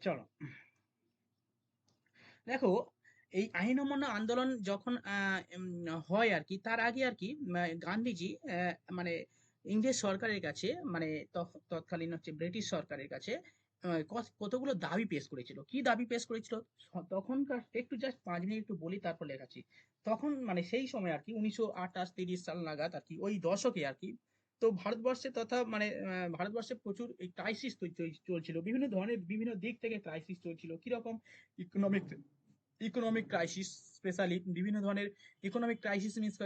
চলো দেখো, এই আইন অমান্য আন্দোলন যখন হয় আর কি, তার আগে আর কি গান্ধীজি মানে ইংরেজ সরকারের কাছে, মানে তৎকালীন হচ্ছে ব্রিটিশ সরকারের কাছে কতগুলো দাবি পেশ করেছিল। কি দাবি পেশ করেছিল তখনকার, একটু জাস্ট 5 মিনিট একটু বলি তারপর লেখাচ্ছি। তখন মানে সেই সময় আর কি 1928-30 সাল নাগাদ আর কি, ওই দশকে আর কি। তো ভারতবর্ষে তথা মানে ভারতবর্ষে প্রচুর ক্রাইসিস চলছিল, বিভিন্ন ধরনের বিভিন্ন দিক থেকে ক্রাইসিস চলছিল। কিরকম? ইকোনমিক ইকোনমিক ক্রাইসিস, স্পেশালি বিভিন্ন ধরনের ইকোনমিক ক্রাইসিস মিন্স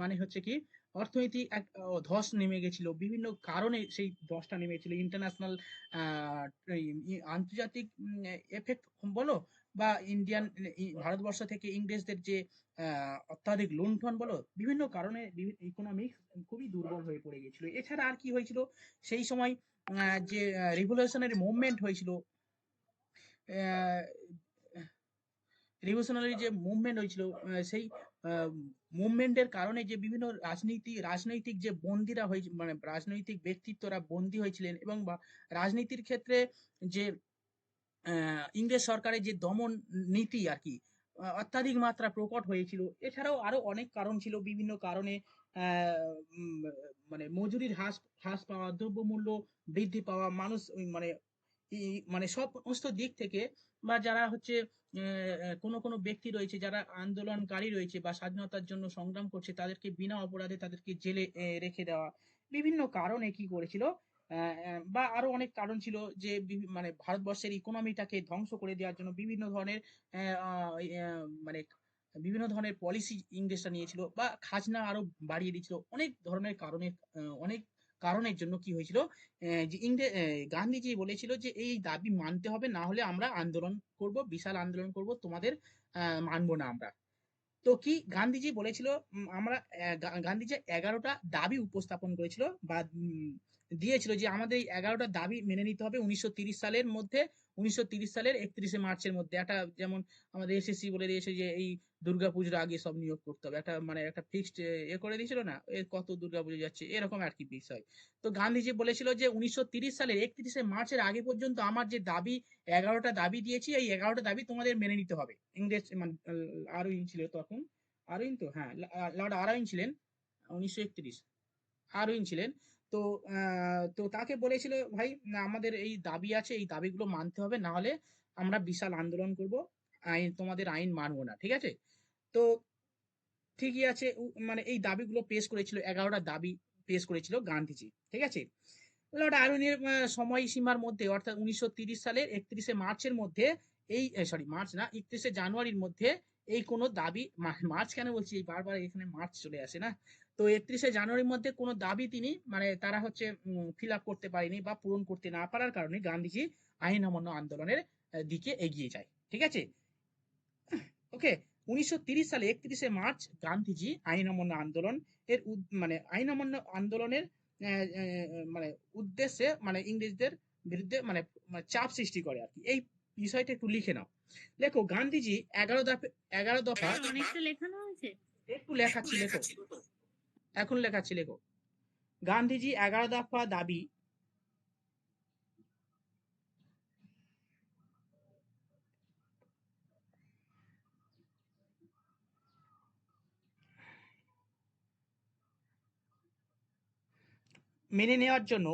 মানে হচ্ছে কি, অর্থনীতি এক ধস নেমে গেছিল, বিভিন্ন কারণে সেই ধসটা নেমেছিল। ইন্টারন্যাশনাল আন্তর্জাতিক এফেক্ট বলো, বা ইন্ডিয়ান ভারতবর্ষ থেকে ইংরেজদের যে অত্যাধিক লুণ্ঠন বলো, বিভিন্ন কারণে ইকোনমিক্স খুবই দুর্বল হয়ে পড়ে গেছিল। এছাড়া আর কি হয়েছিল সেই সময়, যে রিভলিউশনারি মুভমেন্ট হয়েছিল, রিভলিউশনারি যে মুভমেন্ট হয়েছিল, সেই মুভমেন্টের কারণে যে বিভিন্ন রাজনৈতিক যে বন্দীরা হয়েছে, মানে রাজনৈতিক ব্যক্তিত্বরা বন্দী হয়েছিলেন, এবং বা রাজনীতির ক্ষেত্রে যে ইংরেজ সরকারের যে দমন নীতি আর কি অত্যাধিক মাত্রা প্রকট হয়েছিল। এছাড়াও আরো অনেক কারণ ছিল, বিভিন্ন কারণে মানে মজুরির হ্রাস হ্রাস পাওয়া, দ্রব্যমূল্য বৃদ্ধি পাওয়া, মানুষ মানে মানে সমস্ত দিক থেকে, বা যারা হচ্ছে কোনো কোনো ব্যক্তি রয়েছে যারা আন্দোলনকারী রয়েছে বা স্বাধীনতার জন্য সংগ্রাম করছে, তাদেরকে বিনা অপরাধে তাদেরকে জেলে রেখে দেওয়া, বিভিন্ন কারণে কি করেছিল, বা আরো অনেক কারণ ছিল যে মানে ভারতবর্ষের ইকোনমিটাকে ধ্বংস করে দেওয়ার জন্য বিভিন্ন ধরনের মানে বিভিন্ন ধরনের পলিসি ইংরেজরা নিয়েছিল, বা খাজনা আরো বাড়িয়ে দিয়েছিল। অনেক ধরনের কারণে, অনেক কারণের জন্য কি হয়েছিল, যে গান্ধীজি বলেছিল যে এই দাবি মানতে হবে, না হলে আমরা আন্দোলন করব, বিশাল আন্দোলন করব, তোমাদের মানবো না আমরা। তো কি গান্ধীজি বলেছিল, আমরা গান্ধীজি 11টা দাবি উপস্থাপন করেছিল, বা দিয়েছিল যে আমাদের এই 11টা দাবি মেনে নিতে হবে 1930 সালের মধ্যে, 1930 সালের 31শে মার্চের মধ্যে। একটা যেমন আমাদের এসএসসি বলে দিয়েছে যে এই দুর্গাপুজোর আগে সব নিয়োগ করতে হবে, একটা মানে একটা ফিক্সড করে দিয়েছিল না, কত দুর্গাপুজো যাচ্ছে এরকম আর কি বিষয়। তো গান্ধীজি বলেছিল যে 1930 সালের 31শে মার্চের আগে পর্যন্ত আমার যে দাবি 11টা দাবি দিয়েছি, এই 11টা দাবি তোমাদের মেনে নিতে হবে। ইংরেজ মানে আরউইন ছিল তখন, আরউইন তো হ্যাঁ, লর্ড আরউইন ছিলেন 1931, আরউইন ছিলেন। তো তো তাকে বলেছিল ভাই, না আমাদের এই দাবি আছে, এই দাবিগুলো মানতে হবে, না হলে আমরা বিশাল আন্দোলন করব, আইন তোমাদের আইন মানবো না, ঠিক আছে? তো ঠিকই আছে, মানে এই দাবিগুলো পেশ করেছিল, 11টা দাবি পেশ করেছিল গান্ধীজি, ঠিক আছে? লর্ড আরউইনের সময়সীমার মধ্যে, অর্থাৎ 1930 সালের 31শে মার্চের মধ্যে, এই সরি মার্চ না, 31শে জানুয়ারির মধ্যে এই কোনো দাবি, মার্চ কেন বলছি, এই বারবার এখানে মার্চ চলে আসে না। তো 31শে জানুয়ারির মধ্যে কোনো দাবি তিনি মানে তারা হচ্ছে ফিল আপ করতে পারেনি, বা পূরণ করতে না পারার কারণে গান্ধীজি আইন অমান্য আন্দোলনের দিকে এগিয়ে যায়, ঠিক আছে? ওকে। 1930 সালে 31শে মার্চ গান্ধীজি আইন অমান্য আন্দোলন এর মানে আইন অমান্য আন্দোলনের মানে উদ্দেশ্যে, মানে ইংরেজদের বিরুদ্ধে মানে চাপ সৃষ্টি করে আর কি। এই বিষয়টা একটু লিখে নাও। লেখো, গান্ধীজি 11 দফা, 11 দফা। অনেকটা লেখানো আছে। একটু লেখাচ্ছি, লেখো, এখন লেখাচ্ছি, লেখো। গান্ধীজি 11 দফা দাবি মেনে নেওয়ার জন্য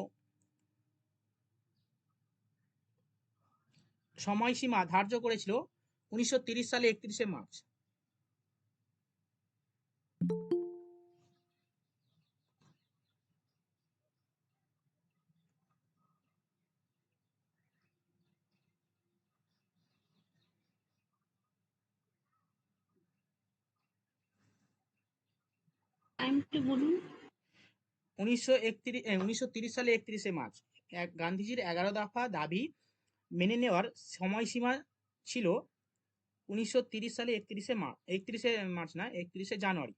সময়সীমা ধার্য করেছিল 1930 সালে 31শে মার্চ। টাইমটা বলুন। 1930 সালে 31শে মার্চ গান্ধীজির 11 দফা দাবি মেনে নেওয়ার সময়সীমা ছিল 1930 সালে 31শে মার্চ, 31শে মার্চ না, 31শে জানুয়ারি।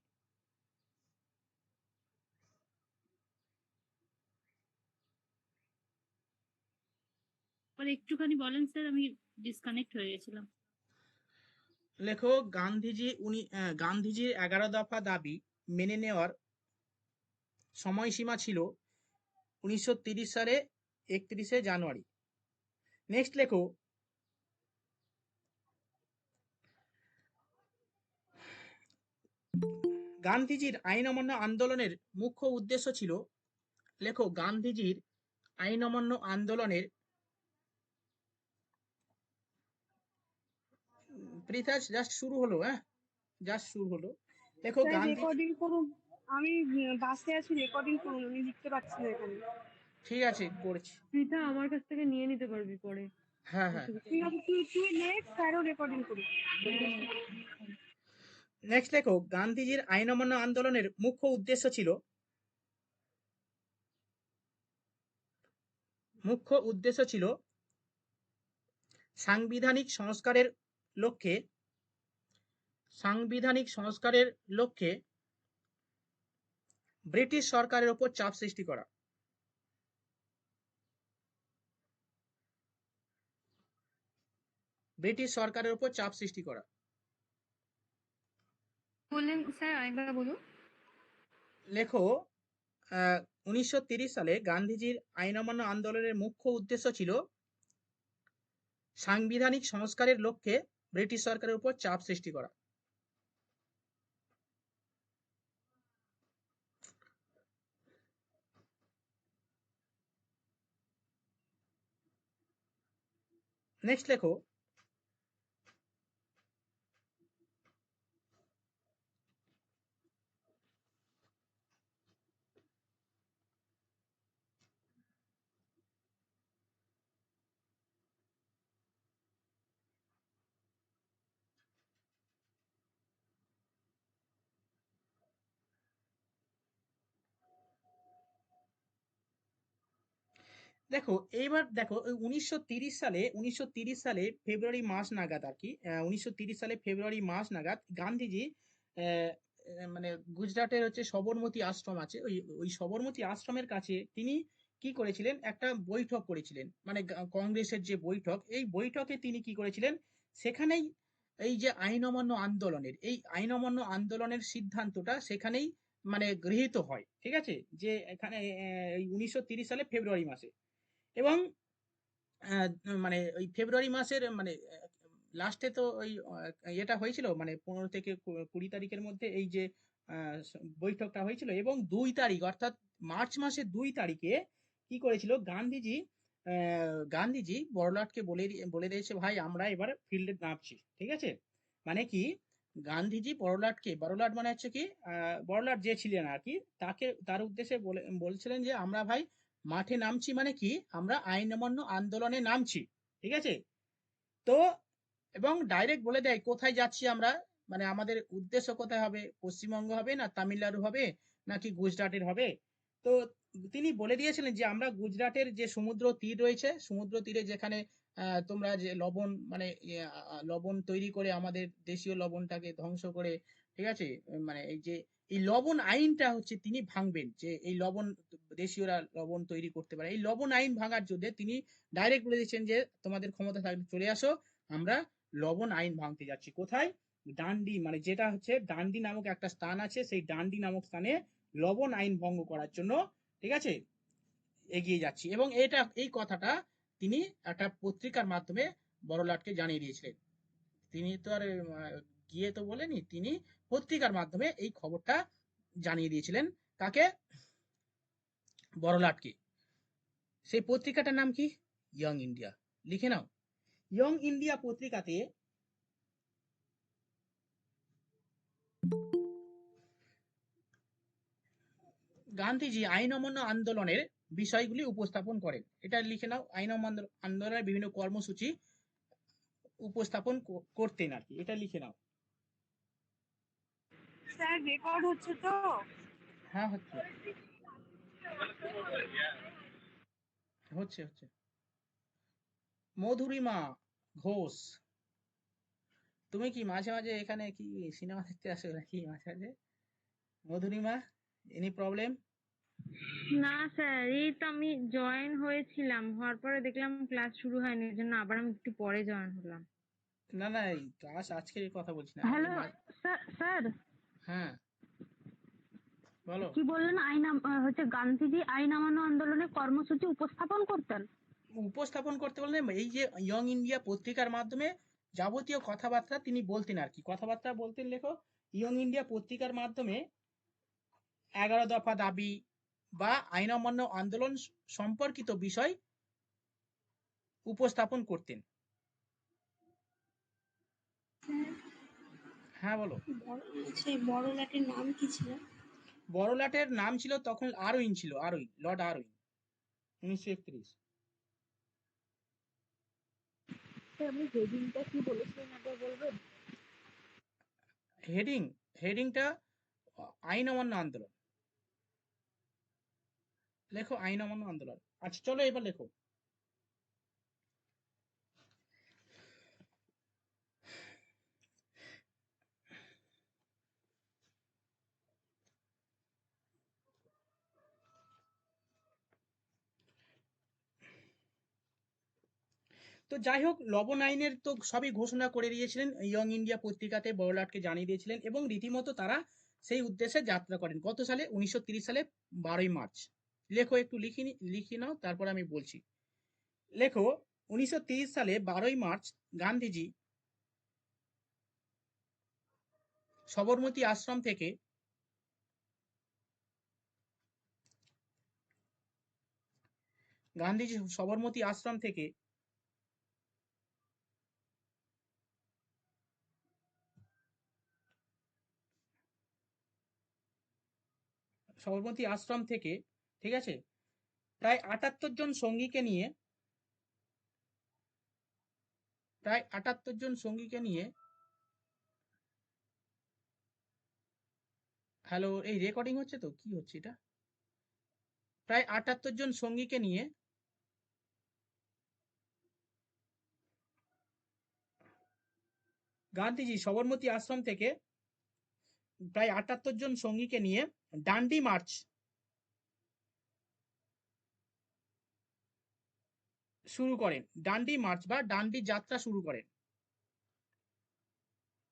আর একটুখানি বলেন স্যার, আমি ডিসকানেক্ট হয়ে গেছিলাম। লেখো, গান্ধীজির 11 দফা দাবি মেনে নেওয়ার সময়সীমা ছিল 1930 সালে 31শে জানুয়ারি। নেক্সট লেখো, গান্ধীজির আইন অমান্য আন্দোলনের মুখ্য উদ্দেশ্য ছিল, লেখো, গান্ধীজির আইন অমান্য আন্দোলনের, পৃথাস জাস্ট শুরু হলো, হ্যাঁ, জাস্ট শুরু হলো। দেখো স্যার গান্ধী, রেকর্ডিং করুন। আমি বাসে আছি, রেকর্ডিং করুন, আমি লিখতে পারছি না এখানে। ঠিক আছে করেছি, তুইটা আমার কাছ থেকে নিয়ে নিতে পারবি পরে। হ্যাঁ হ্যাঁ। ঠিক আছে, তুই নেক্সট স্যারও রেকর্ডিং করুন। নেক্সট লেখো, গান্ধীজির আইন অমান্য আন্দোলনের মুখ্য উদ্দেশ্য ছিল সাংবিধানিক সংস্কারের লক্ষ্যে ব্রিটিশ সরকারের উপর চাপ সৃষ্টি করা। ব্রিটিশ সরকারের উপর চাপ সৃষ্টি করা। বললেন স্যার, আরেকবার বলুন। লেখো, 1930 সালে গান্ধীজির আইন অমান্য আন্দোলনের মুখ্য উদ্দেশ্য ছিল সাংবিধানিক সংস্কারের লক্ষ্যে ব্রিটিশ সরকারের উপর চাপ সৃষ্টি করা। নেক্সট লেখো, দেখো এইবার দেখো, ওই 1930 সালে ফেব্রুয়ারি মাস নাগাদ আর কি, 1930 সালে ফেব্রুয়ারি মাস নাগাদ গান্ধীজি আহ, মানে গুজরাটের হচ্ছে সবরমতী আশ্রম আছে, ওই ওই সবরমতী আশ্রমের কাছে তিনি কি করেছিলেন, একটা বৈঠক করেছিলেন, মানে কংগ্রেসের যে বৈঠক, এই বৈঠকে তিনি কি করেছিলেন, সেখানেই এই যে আইন অমান্য আন্দোলনের সিদ্ধান্তটা সেখানেই মানে গৃহীত হয়, ঠিক আছে, যে এখানে এই 1930 সালে ফেব্রুয়ারি মাসে। এবং মানে ওই ফেব্রুয়ারি মাসের মানে লাস্টে তো ওই এটা হয়েছিল, মানে 15 থেকে 20 তারিখের মধ্যে এই যে বৈঠকটা হয়েছিল, এবং 2 তারিখ অর্থাৎ মার্চ মাসের 2 তারিখে কি করেছিল গান্ধীজি বড়লাটকে বলে দিয়েছে, ভাই আমরা এবার ফিল্ডে নামছি, ঠিক আছে, মানে কি গান্ধীজি বড়লাট মানে হচ্ছে কি বড়লাট যে ছিলেন আর কি, তার উদ্দেশ্যে বলছিলেন যে আমরা ভাই মাঠে নামছি, মানে কি আমরা আইন অমান্য আন্দোলনে নামছি, ঠিক আছে। তো এবং ডাইরেক্ট বলে দেয় কোথায় যাচ্ছি আমরা, মানে আমাদের উদ্দেশ্য কোথায় হবে, পশ্চিমবঙ্গ হবে না তামিলনাড়ু হবে নাকি গুজরাটের হবে। তো তিনি বলে দিয়েছিলেন যে আমরা গুজরাটের যে সমুদ্র তীর রয়েছে, সমুদ্র তীরে যেখানে তোমরা যে লবণ মানে লবণ তৈরি করে আমাদের দেশীয় লবণটাকে ধ্বংস করে, ঠিক আছে, মানে এই যে এই লবণ আইনটা হচ্ছে তিনি ভাঙবেন, যে এই লবণ দেশীয়রা লবণ তৈরি করতে পারে, এই লবণ আইন ভাঙার জন্য তিনি ডাইরেক্ট বলে দিচ্ছেন যে তোমাদের ক্ষমতা থাকলে চলে আসো, আমরা লবণ আইন ভাঙতে যাচ্ছি। কোথায়? ডান্ডি, মানে যেটা হচ্ছে ডান্ডি নামক একটা স্থান আছে, সেই ডান্ডি নামক স্থানে লবণ আইন ভঙ্গ করার জন্য, ঠিক আছে, এগিয়ে যাচ্ছি। এবং এই কথাটা তিনি একটা পত্রিকার মাধ্যমে বড়লাটকে জানিয়ে দিয়েছিলেন। তিনি তো আর গিয়ে তো বলেনি, তিনি পত্রিকার মাধ্যমে এই খবরটা জানিয়ে দিয়েছিলেন। কাকে? বড়লাটকে। সেই পত্রিকাটার নাম কি? Young India. লিখে নাও, ইয়ং ইন্ডিয়া পত্রিকাতে গান্ধীজি আইন অমান্য আন্দোলনের বিষয়গুলি উপস্থাপন করেন। এটা লিখে নাও, আইন অমান্য আন্দোলনের বিভিন্ন কর্মসূচি উপস্থাপন করতেন আর কি, এটা লিখে নাও। স্যার রেকর্ড হচ্ছে তো? হ্যাঁ হচ্ছে হচ্ছে হচ্ছে। মধুরিমা ঘোষ, তুমি কি মাঝে মাঝে এখানে কি সিনেমা দেখতে আসো নাকি মাঝে মাঝে? Madhurima, any problem? না স্যার, এই তো আমি জয়েন হয়েছিলাম, হওয়ার পরে দেখলাম ক্লাস শুরু হয়নি, এর জন্য আবার আমি একটু পরে জয়েন হলাম। না না, এই ক্লাস আজকের কথা বলছি না, হ্যালো স্যার, হ্যাঁ বলো। কি বললেন? হচ্ছে গান্ধীজি আইন অমান্য আন্দোলনের কর্মসূচি উপস্থাপন করতেন। উপস্থাপন করতে বললে এই যে ইয়ং ইন্ডিয়া পত্রিকার মাধ্যমে যাবতীয় কথাবার্তা তিনি বলতেন আর কি, কথাবার্তা বলতেন, লেখো, ইয়ং ইন্ডিয়া পত্রিকার মাধ্যমে 11 দফা দাবি বা আইন অমান্য আন্দোলন সম্পর্কিত বিষয় উপস্থাপন করতেন। হ্যাঁ বলো। সেই বড় ল্যাটের নাম কি ছিল? বড়লাটের নাম ছিল তখন আরউইন, ছিল আরউইন, লর্ড আরউইন, 1931। আপনি হেডিংটা কি বলেছিলেন একবার বলবেন? হেডিংটা আইন অমান্য আন্দোলন। লেখো আইন অমান্য আন্দোলন। আচ্ছা চলো এবার লেখো। তো যাই হোক, লবণ আইনের তো সবই ঘোষণা করে দিয়েছিলেন ইয়ং ইন্ডিয়া পত্রিকাতে, বড়লাটকে জানিয়ে দিয়েছিলেন এবং রীতিমতো তারা সেই উদ্দেশ্যে যাত্রা করেন। কত সালে? 1930 সালে 12ই মার্চ। লেখো, একটু লিখি নাও, তারপর আমি বলছি। লেখো, 1930 সালে 12ই মার্চ গান্ধীজি সবরমতী আশ্রম থেকে গান্ধীজি সবরমতী আশ্রম থেকে সবরমতী আশ্রম থেকে, ঠিক আছে, প্রায় 78 জন সঙ্গীকে নিয়ে, প্রায় 78 জন সঙ্গীকে নিয়ে, হ্যালো, এই রেকর্ডিং হচ্ছে তো? কি হচ্ছে এটা? প্রায় 78 জন সঙ্গীকে নিয়ে গান্ধীজি সবরমতী আশ্রম থেকে প্রায় 78 জন সঙ্গীকে নিয়ে ডান্ডি মার্চ শুরু করেন। ডান্ডি মার্চ বা ডান্ডি যাত্রা শুরু করেন।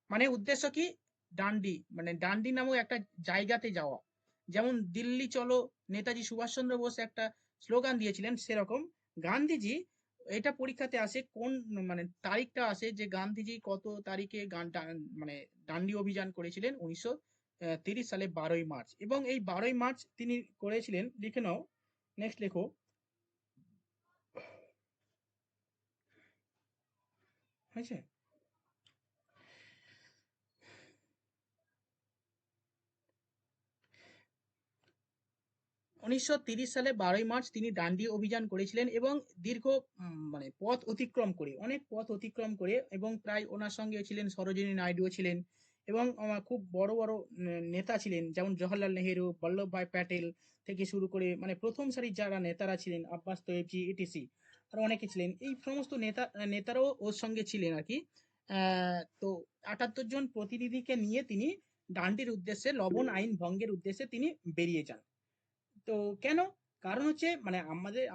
মানে উদ্দেশ্য কি? ডান্ডি, মানে ডান্ডি নামক একটা জায়গাতে যাওয়া। যেমন দিল্লি চলো, নেতাজি সুভাষচন্দ্র বোস একটা স্লোগান দিয়েছিলেন, সেরকম গান্ধীজি, এটা পরীক্ষাতে আসে কোন মানে তারিখটা আসে যে গান্ধীজি কত তারিখে মানে ডান্ডি অভিযান করেছিলেন 1930 সালে 12ই মার্চ। এবং এই 12ই মার্চ তিনি করেছিলেন, লিখে নাও, নেক্সট লেখো। হয়েছে? 1930 সালে 12ই মার্চ তিনি ডান্ডি অভিযান করেছিলেন এবং দীর্ঘ মানে পথ অতিক্রম করে, অনেক পথ অতিক্রম করে, এবং প্রায় ওনার সঙ্গে ছিলেন সরোজিনী নাইডুও ছিলেন এবং খুব বড় বড় নেতা ছিলেন, যেমন জওহরলাল নেহেরু, বল্লভভাই প্যাটেল থেকে শুরু করে, মানে প্রথম সারির যারা নেতারা ছিলেন, আব্বাস তৈয়বজি, ইটিসি, আর অনেকে ছিলেন। এই সমস্ত নেতারাও ওর সঙ্গে ছিলেন আর কি। তো 78 জন প্রতিনিধিকে নিয়ে তিনি ডান্ডির উদ্দেশ্যে, লবণ আইন ভঙ্গের উদ্দেশ্যে তিনি বেরিয়ে যান। তো কেন? কারণ হচ্ছে মানে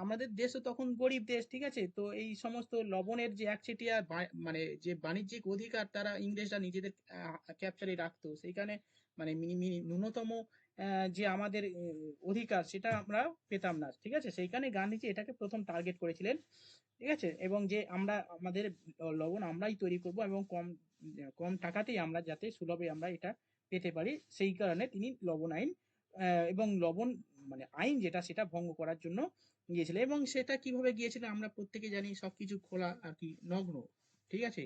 আমাদের দেশও তখন গরিব দেশ, ঠিক আছে? তো এই সমস্ত লবণের যে একচেটিয়া মানে যে বাণিজ্যিক অধিকার তারা ইংরেজরা নিজেদের ক্যাপচারে রাখতো, সেইখানে মানে ন্যূনতম যে আমাদের অধিকার সেটা আমরা পেতাম না, ঠিক আছে? সেইখানে গান্ধীজি এটাকে প্রথম টার্গেট করেছিলেন, ঠিক আছে? এবং যে আমরা আমাদের লবণ আমরাই তৈরি করব এবং কম কম টাকাতেই আমরা যাতে সুলভে আমরা এটা পেতে পারি, সেই কারণে তিনি লবণ আইন এবং লবণ মানে আইন যেটা সেটা ভঙ্গ করার জন্য গিয়েছিলেন। এবং সেটা কিভাবে গিয়েছিলেন আমরা প্রত্যেকে জানি, সবকিছু খোলা আর কি, নগ্ন, ঠিক আছে?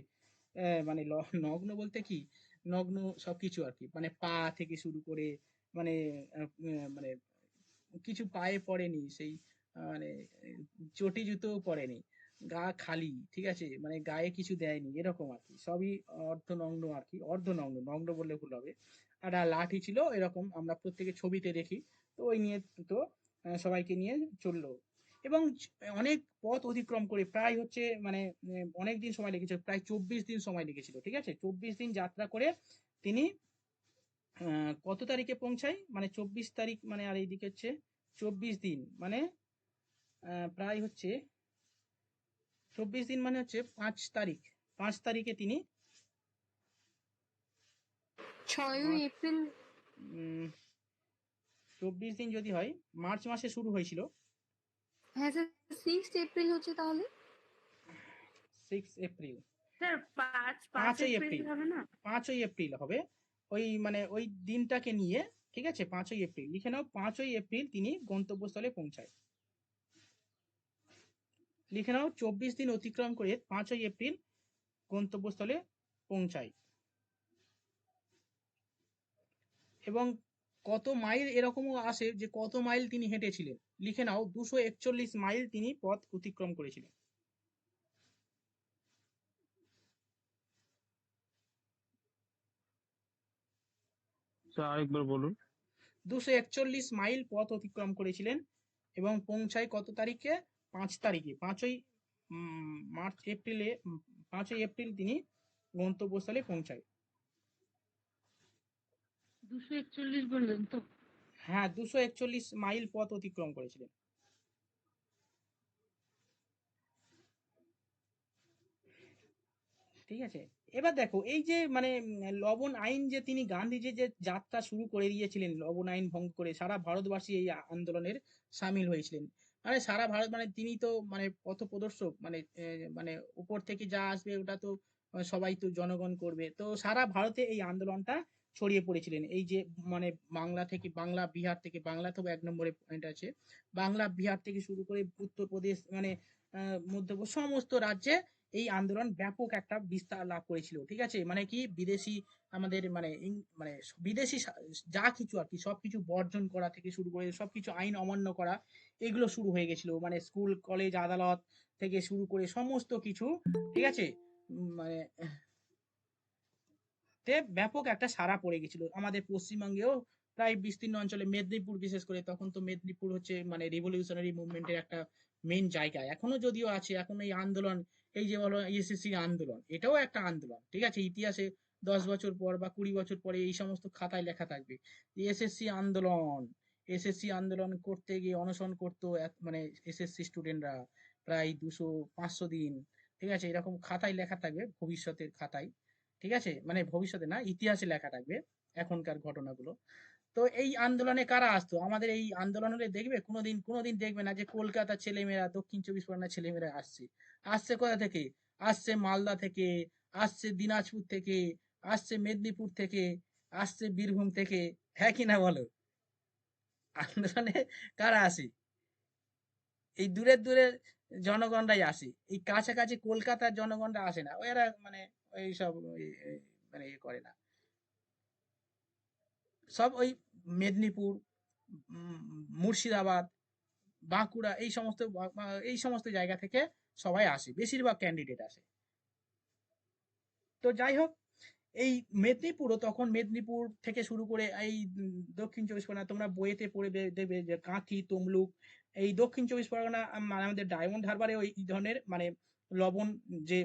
মানে নগ্ন বলতে কি, নগ্ন সবকিছু আর কি, মানে পা থেকে শুরু করে, মানে মানে কিছু পায়ে পড়েনি, সেই মানে চটি জুতোও পরেনি, গা খালি, ঠিক আছে, মানে গায়ে কিছু দেয়নি, এরকম আর কি, সবই অর্ধনগ্ন আর কি, অর্ধনগ্ন, নগ্ন বললে ভুল হবে। আর লাঠি ছিল, এরকম আমরা প্রত্যেকে ছবিতে দেখি। তো ওই নিয়ে তো সবাইকে নিয়ে চললো এবং অনেক পথ অতিক্রম করে, প্রায় হচ্ছে মানে অনেক দিন সময় লেগেছিল, প্রায় 24 দিন সময় লেগেছিল, ঠিক আছে? 24 দিন যাত্রা করে তিনি কত তারিখে পৌঁছায়, মানে 24 তারিখ, মানে আর এইদিকে হচ্ছে 24 দিন, মানে প্রায় হচ্ছে 24 দিন, মানে হচ্ছে 5 তারিখ, 5 তারিখে তিনি 6ই এপ্রিল। 24 দিন যদি হয়, মার্চ মাসে শুরু হয়েছিল। হ্যাঁ স্যার, 6 এপ্রিল হচ্ছে তাহলে। 6 এপ্রিল, স্যার 5 5ই এপ্রিল এপ্রিল, হবে না? 5ই এপ্রিল হবে। ওই দিনটাকে নিয়ে, ঠিক আছে, 5ই এপ্রিল লিখে নাও, 5ই এপ্রিল তিনি গন্তব্যস্থলে পৌঁছায়। লিখে নাও 24 দিন অতিক্রম করে 5ই এপ্রিল গন্তব্যস্থলে পৌঁছায়। এবং কত মাইল এরকমও আসে যে কত মাইল তিনি হেঁটেছিলেন, লিখে নাও 241 মাইল তিনি পথ অতিক্রম করেছিলেন। স্যার আরেকবার বলুন। 241 মাইল পথ অতিক্রম করেছিলেন এবং পৌঁছায় কত তারিখে? 5 তারিখে, 5ই এপ্রিল তিনি গন্তব্যস্থলে পৌঁছায়। 241 বললেন তো? হ্যাঁ, 241 মাইল পথ অতিক্রম করেছিলেন। ঠিক আছে, এবার দেখো এই যে মানে লবণ আইন যে তিনি গান্ধীজি যে যাত্রা শুরু করে দিয়েছিলেন, লবণ আইন ভঙ্গ করে সারা ভারতবাসী এই আন্দোলনের সামিল হয়েছিলেন। মানে সারা ভারত, মানে তিনি তো মানে পথ প্রদর্শক, মানে উপর থেকে যা আসবে ওটা তো সবাই তো জনগণ করবে। তো সারা ভারতে এই আন্দোলনটা ছড়িয়ে পড়েছিলেন। এই যে মানে বাংলা বিহার থেকে, বাংলা তো 1 নম্বরে পয়েন্ট আছে, বাংলা বিহার থেকে শুরু করে উত্তরপ্রদেশ, মানে মধ্যপ্রদেশ, সমস্ত রাজ্যে এই আন্দোলন ব্যাপক একটা বিস্তার লাভ করেছিল। ঠিক আছে, মানে কি বিদেশি আমাদের মানে বিদেশি যা কিছু আর কি সবকিছু বর্জন করা থেকে শুরু করে সবকিছু আইন অমান্য করা, এগুলো শুরু হয়ে গেছিল। মানে স্কুল কলেজ আদালত থেকে শুরু করে সমস্ত কিছু, ঠিক আছে, মানে তে ব্যাপক একটা সাড়া পড়ে গেছিল। আমাদের পশ্চিমবঙ্গেও প্রায় বিস্তীর্ণ অঞ্চলে, মেদিনীপুর বিশেষ করে, তখন তো মেদিনীপুর হচ্ছে মানে রিভলিউশনারি মুভমেন্টের একটা মেন জায়গা, এখনো যদিও আছে। এখন এই আন্দোলন, এই যে বলো এসএসসি আন্দোলন, এটাও একটা আন্দোলন। ঠিক আছে, ইতিহাসে 10 বছর পর বা 20 বছর পরে এই সমস্ত খাতায় লেখা থাকবে এসএসসি আন্দোলন করতে গিয়ে অনশন করতো মানে এসএসসি স্টুডেন্টরা প্রায় 200-500 দিন। ঠিক আছে, এরকম খাতায় লেখা থাকবে, ভবিষ্যতের খাতায়। ঠিক আছে, মানে ভবিষ্যতে না, ইতিহাসে লেখা থাকবে এখনকার ঘটনাগুলো। তো এই আন্দোলনে কারা আসতো? আমাদের এই আন্দোলনে দেখবে কোনোদিন দেখবে না যে কলকাতার ছেলেমেয়েরা, দক্ষিণ 24 পরগনার ছেলেমেয়েরা আসছে কোথা থেকে? আসছে মালদা থেকে, আসছে দিনাজপুর থেকে, আসছে মেদিনীপুর থেকে, আসছে বীরভূম থেকে। হ্যাঁ কি না বলো? আন্দোলনে কারা আসে? এই দূরের জনগণরাই আসে, এই কাছাকাছি কলকাতার জনগণরা আসে না। ওরা মানে এইসব মানে করে না, সব ওই মেদিনীপুর, মুর্শিদাবাদ, বাঁকুড়া, এই সমস্ত জায়গা থেকে সবাই আসে, বেশিরভাগ ক্যান্ডিডেট আসে। তো যাই হোক, এই মেদিনীপুরও তখন, মেদিনীপুর থেকে শুরু করে এই দক্ষিণ 24 পরগনা, তোমরা বইয়েতে পড়ে দেবে যে কাঁথি, তমলুক, এই দক্ষিণ 24 পরগনা, মানে আমাদের ডায়মন্ড হারবারে ওই ধরনের মানে লবণ যে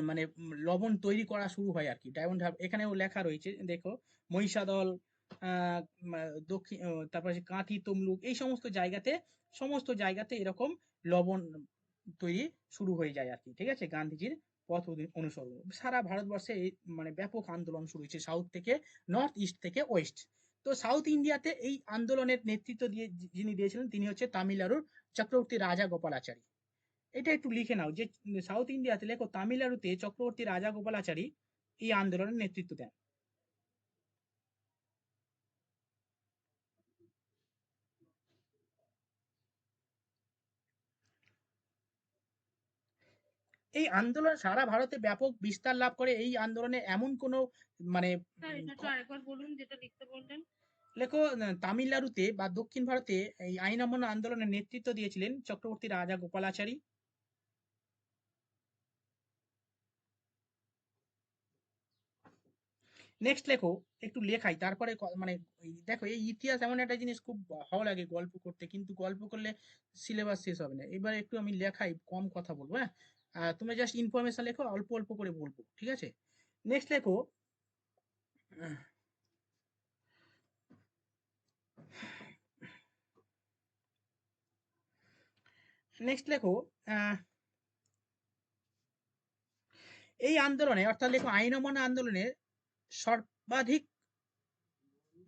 মানে লবণ তৈরি করা শুরু হয় আর কি। ডায়মন্ড হারবার এখানেও লেখা রয়েছে, দেখো, মহিষাদল, দক্ষিণ, তারপরে কাঁথি, তমলুক, এই সমস্ত জায়গাতে এরকম লবণ তৈরি শুরু হয়ে যায় আর কি। ঠিক আছে, গান্ধীজির পথ অনুসরণ সারা ভারতবর্ষে এই মানে ব্যাপক আন্দোলন শুরু হয়েছে, সাউথ থেকে নর্থ, ইস্ট থেকে ওয়েস্ট। তো সাউথ ইন্ডিয়াতে এই আন্দোলনের নেতৃত্ব যিনি দিয়েছিলেন তিনি হচ্ছে তামিলনাড়ুর চক্রবর্তী রাজা গোপালাচারী। এটা একটু লিখে নাও যে সাউথ ইন্ডিয়াতে, লেখো তামিলনাড়ুতে চক্রবর্তী রাজা গোপালাচারী এই আন্দোলনের নেতৃত্ব দেন। এই আন্দোলন সারা ভারতে ব্যাপক বিস্তার লাভ করে। এই আন্দোলনে এমন কোনো মানে স্যার এটা একটু আরেকবার বলুন যেটা লিখতে বললেন। লেখো, তামিলনাড়ুতে বা দক্ষিণ ভারতে এই আইন অমান্য আন্দোলনের নেতৃত্ব দিয়েছিলেন চক্রবর্তী রাজা গোপালাচারী। নেক্সট লেখো, একটু লেখাই তারপরে মানে দেখো, এই ইতিহাস এমন একটা জিনিস, খুব ভালো লাগে গল্প করতে, কিন্তু গল্প করলে সিলেবাস শেষ হবে না। এবার একটু আমি লেখাই, কম কথা বলবো, হ্যাঁ। তোমরা জাস্ট ইনফরমেশন লেখো, অল্প অল্প করে বলবো, ঠিক আছে। নেক্সট লেখো, নেক্সট লেখো, এই আন্দোলনে, অর্থাৎ লেখো আইন অমান্য আন্দোলনে সর্বাধিক,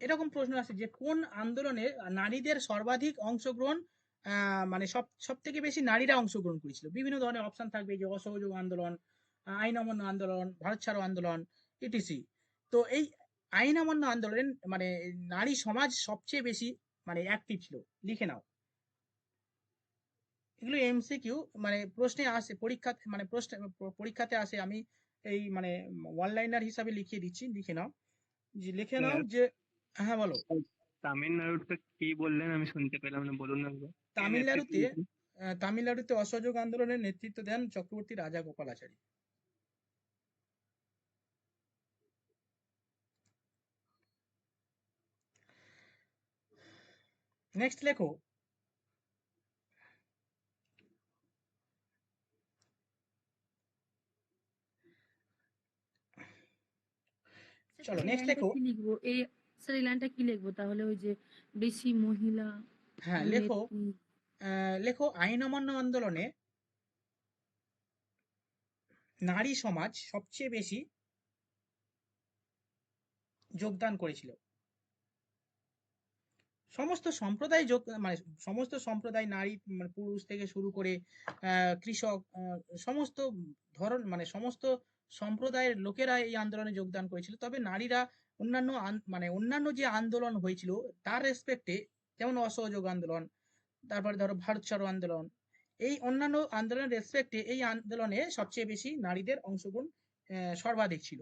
এরকম প্রশ্ন আছে যে কোন আন্দোলনে নারীদের সর্বাধিক অংশগ্রহণ, মানে সব থেকে বেশি নারীরা অংশগ্রহণ করেছিল। বিভিন্ন ধরনের অপশন থাকবে, যে অসহযোগ আন্দোলন, আইন অমান্য আন্দোলন, ভারত ছাড়ো আন্দোলন, ইটিসি। তো এই আইন অমান্য আন্দোলনে মানে নারী সমাজ সবচেয়ে বেশি মানে অ্যাক্টিভ ছিল। লিখে নাও। এগুলো এমসিকিউ মানে প্রশ্নে আসে, পরীক্ষাতে মানে পরীক্ষাতে আসে। আমি এই মানে ওয়ান লাইনার হিসাবে লিখিয়ে দিচ্ছি, লিখে নাও। লিখে নাও যে, হ্যাঁ বলো। তামিলনাড়ুতে কি বললেন আমি শুনতে পেলাম না, বলুন না একবার। কে নেতৃত্ব তামিলনাড়ুতে দিয়েছিল? তামিলনাড়ুতে অসহযোগ আন্দোলনের নেতৃত্ব দেন চক্রবর্তী রাজা গোপালাচারী। নেক্সট লেখো। চলো এই নেক্সট লাইনটা লেখো। কি লিখবো? স্যার এই লাইনটা কি লিখবো তাহলে? ওই যে বেশি মহিলা হ্যাঁ লেখো। নেত্রী। লেখো আইন অমান্য আন্দোলনে নারী সমাজ সবচেয়ে বেশি যোগদান করেছিল। সমস্ত সম্প্রদায় মানে সমস্ত সম্প্রদায়, নারী মানে পুরুষ থেকে শুরু করে কৃষক, সমস্ত ধরন মানে সমস্ত সম্প্রদায়ের লোকেরা এই আন্দোলনে যোগদান করেছিল। তবে নারীরা অন্যান্য মানে অন্যান্য যে আন্দোলন হয়েছিল তার রেসপেক্টে, যেমন অসহযোগ আন্দোলন, তারপরে ধরো ভারত ছাড়ো আন্দোলন, এই অন্যান্য আন্দোলনের রেসপেক্টে এই আন্দোলনে সবচেয়ে বেশি নারীদের অংশগ্রহণ সর্বাধিক ছিল।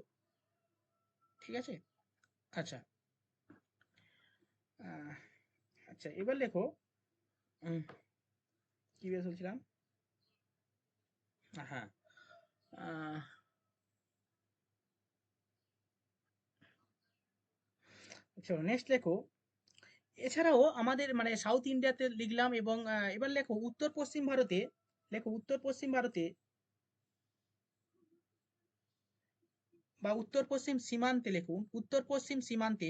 ঠিক আছে। আচ্ছা। আহ, আচ্ছা এবার লেখো। উম, কি বেশ বলছিলাম? হ্যাঁ। আহ, চলো নেক্সট লেখো। এছাড়াও আমাদের মানে সাউথ ইন্ডিয়াতে লিখলাম, এবং এবার লেখো উত্তর পশ্চিম ভারতে। লেখো উত্তর পশ্চিম ভারতে বা উত্তর পশ্চিম সীমান্তে, লেখো উত্তর পশ্চিম সীমান্তে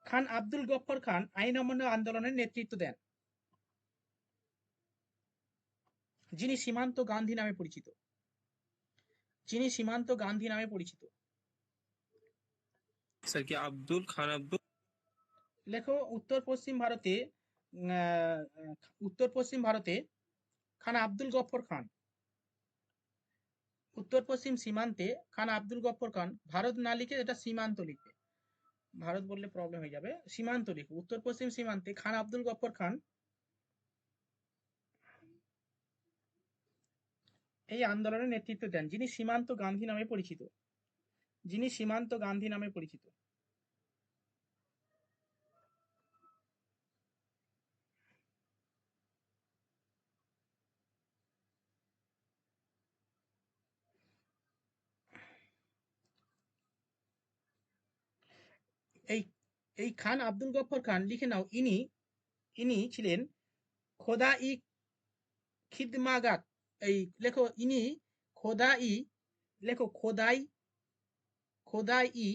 খান আব্দুল গফফর খান আইন অমান্য আন্দোলনের নেতৃত্ব দেন, যিনি সীমান্ত গান্ধী নামে পরিচিত। যিনি সীমান্ত গান্ধী নামে পরিচিত। স্যার কি আব্দুল খান আব্দুল? লেখো উত্তর পশ্চিম ভারতে আহ, উত্তর পশ্চিম ভারতে খান আব্দুল গফফর খান। উত্তর পশ্চিম সীমান্তে খান আব্দুল গফফর খান। ভারত না লিখে এটা সীমান্ত লিখবে, ভারত বললে প্রবলেম হয়ে যাবে। সীমান্ত লিখো, উত্তর পশ্চিম সীমান্তে খান আব্দুল গফফর খান এই আন্দোলনের নেতৃত্ব দেন, যিনি সীমান্ত গান্ধী নামে পরিচিত। যিনি সীমান্ত গান্ধী নামে পরিচিত। এই এই খান আব্দুল গফফর খান লিখে নাও। ইনি ইনি ছিলেন খোদা ই খিদমাগাত। এই লেখো ইনি খোদা ই, লেখো খোদাই, খোদাই ই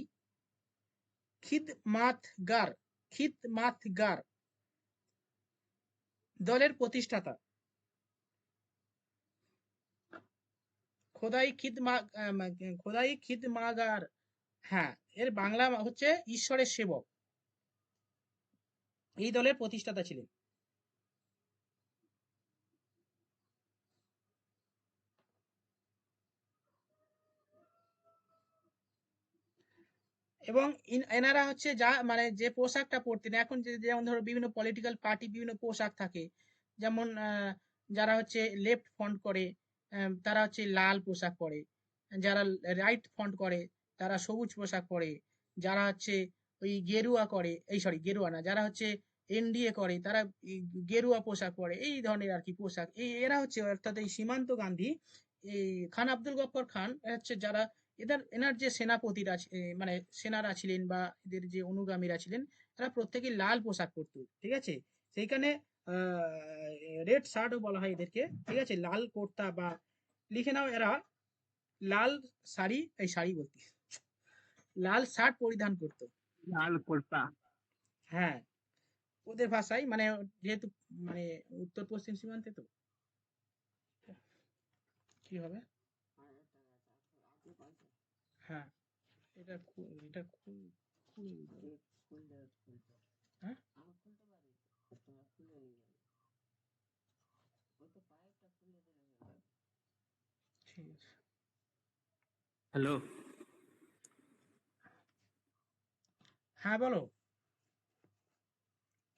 খিদমাতগার, খিদমাতগার দলের প্রতিষ্ঠাতা। খোদাই খিদমা খোদাই খিদমাগার। হ্যাঁ, এর বাংলা হচ্ছে ঈশ্বরের সেবক। এই দলের প্রতিষ্ঠাতা ছিলেন। এবং এনারা হচ্ছে যা মানে যে পোশাকটা পরতেন, এখন যেমন ধরো বিভিন্ন পলিটিক্যাল পার্টি বিভিন্ন পোশাক থাকে। যেমন যারা হচ্ছে লেফট ফ্রন্ট করে তারা হচ্ছে লাল পোশাক পরে, যারা রাইট ফ্রন্ট করে তারা সবুজ পোশাক পরে, যারা হচ্ছে ওই গেরুয়া করে, এই সরি গেরুয়া না, যারা হচ্ছে এনডিএ করে তারা এই গেরুয়া পোশাক পরে, এই ধরনের আর কি পোশাক। এরা হচ্ছে অর্থাৎ এই সীমান্ত গান্ধী, এই খান আব্দুল গফফর খান হচ্ছে যারা এনার যে সেনাপতিরা মানে সেনারা ছিলেন বা এদের যে অনুগামীরা ছিলেন, তারা প্রত্যেকেই লাল পোশাক পরতো। ঠিক আছে। সেইখানে রেড শার্টও বলা হয় এদেরকে। ঠিক আছে, লাল কুর্তা বা লিখে নাও এরা লাল শাড়ি, এই শাড়ি বলতে লাল শার্ট পরিধান করতো। লাল কোর্তা। হ্যাঁ, ওদের ভাষায় মানে যেহেতু মানে উত্তর পশ্চিম সীমান্তে তো কি হবে। হ্যাঁ, এটা এটা হ্যাঁ ঠিক আছে। হ্যালো। হ্যাঁ বলো।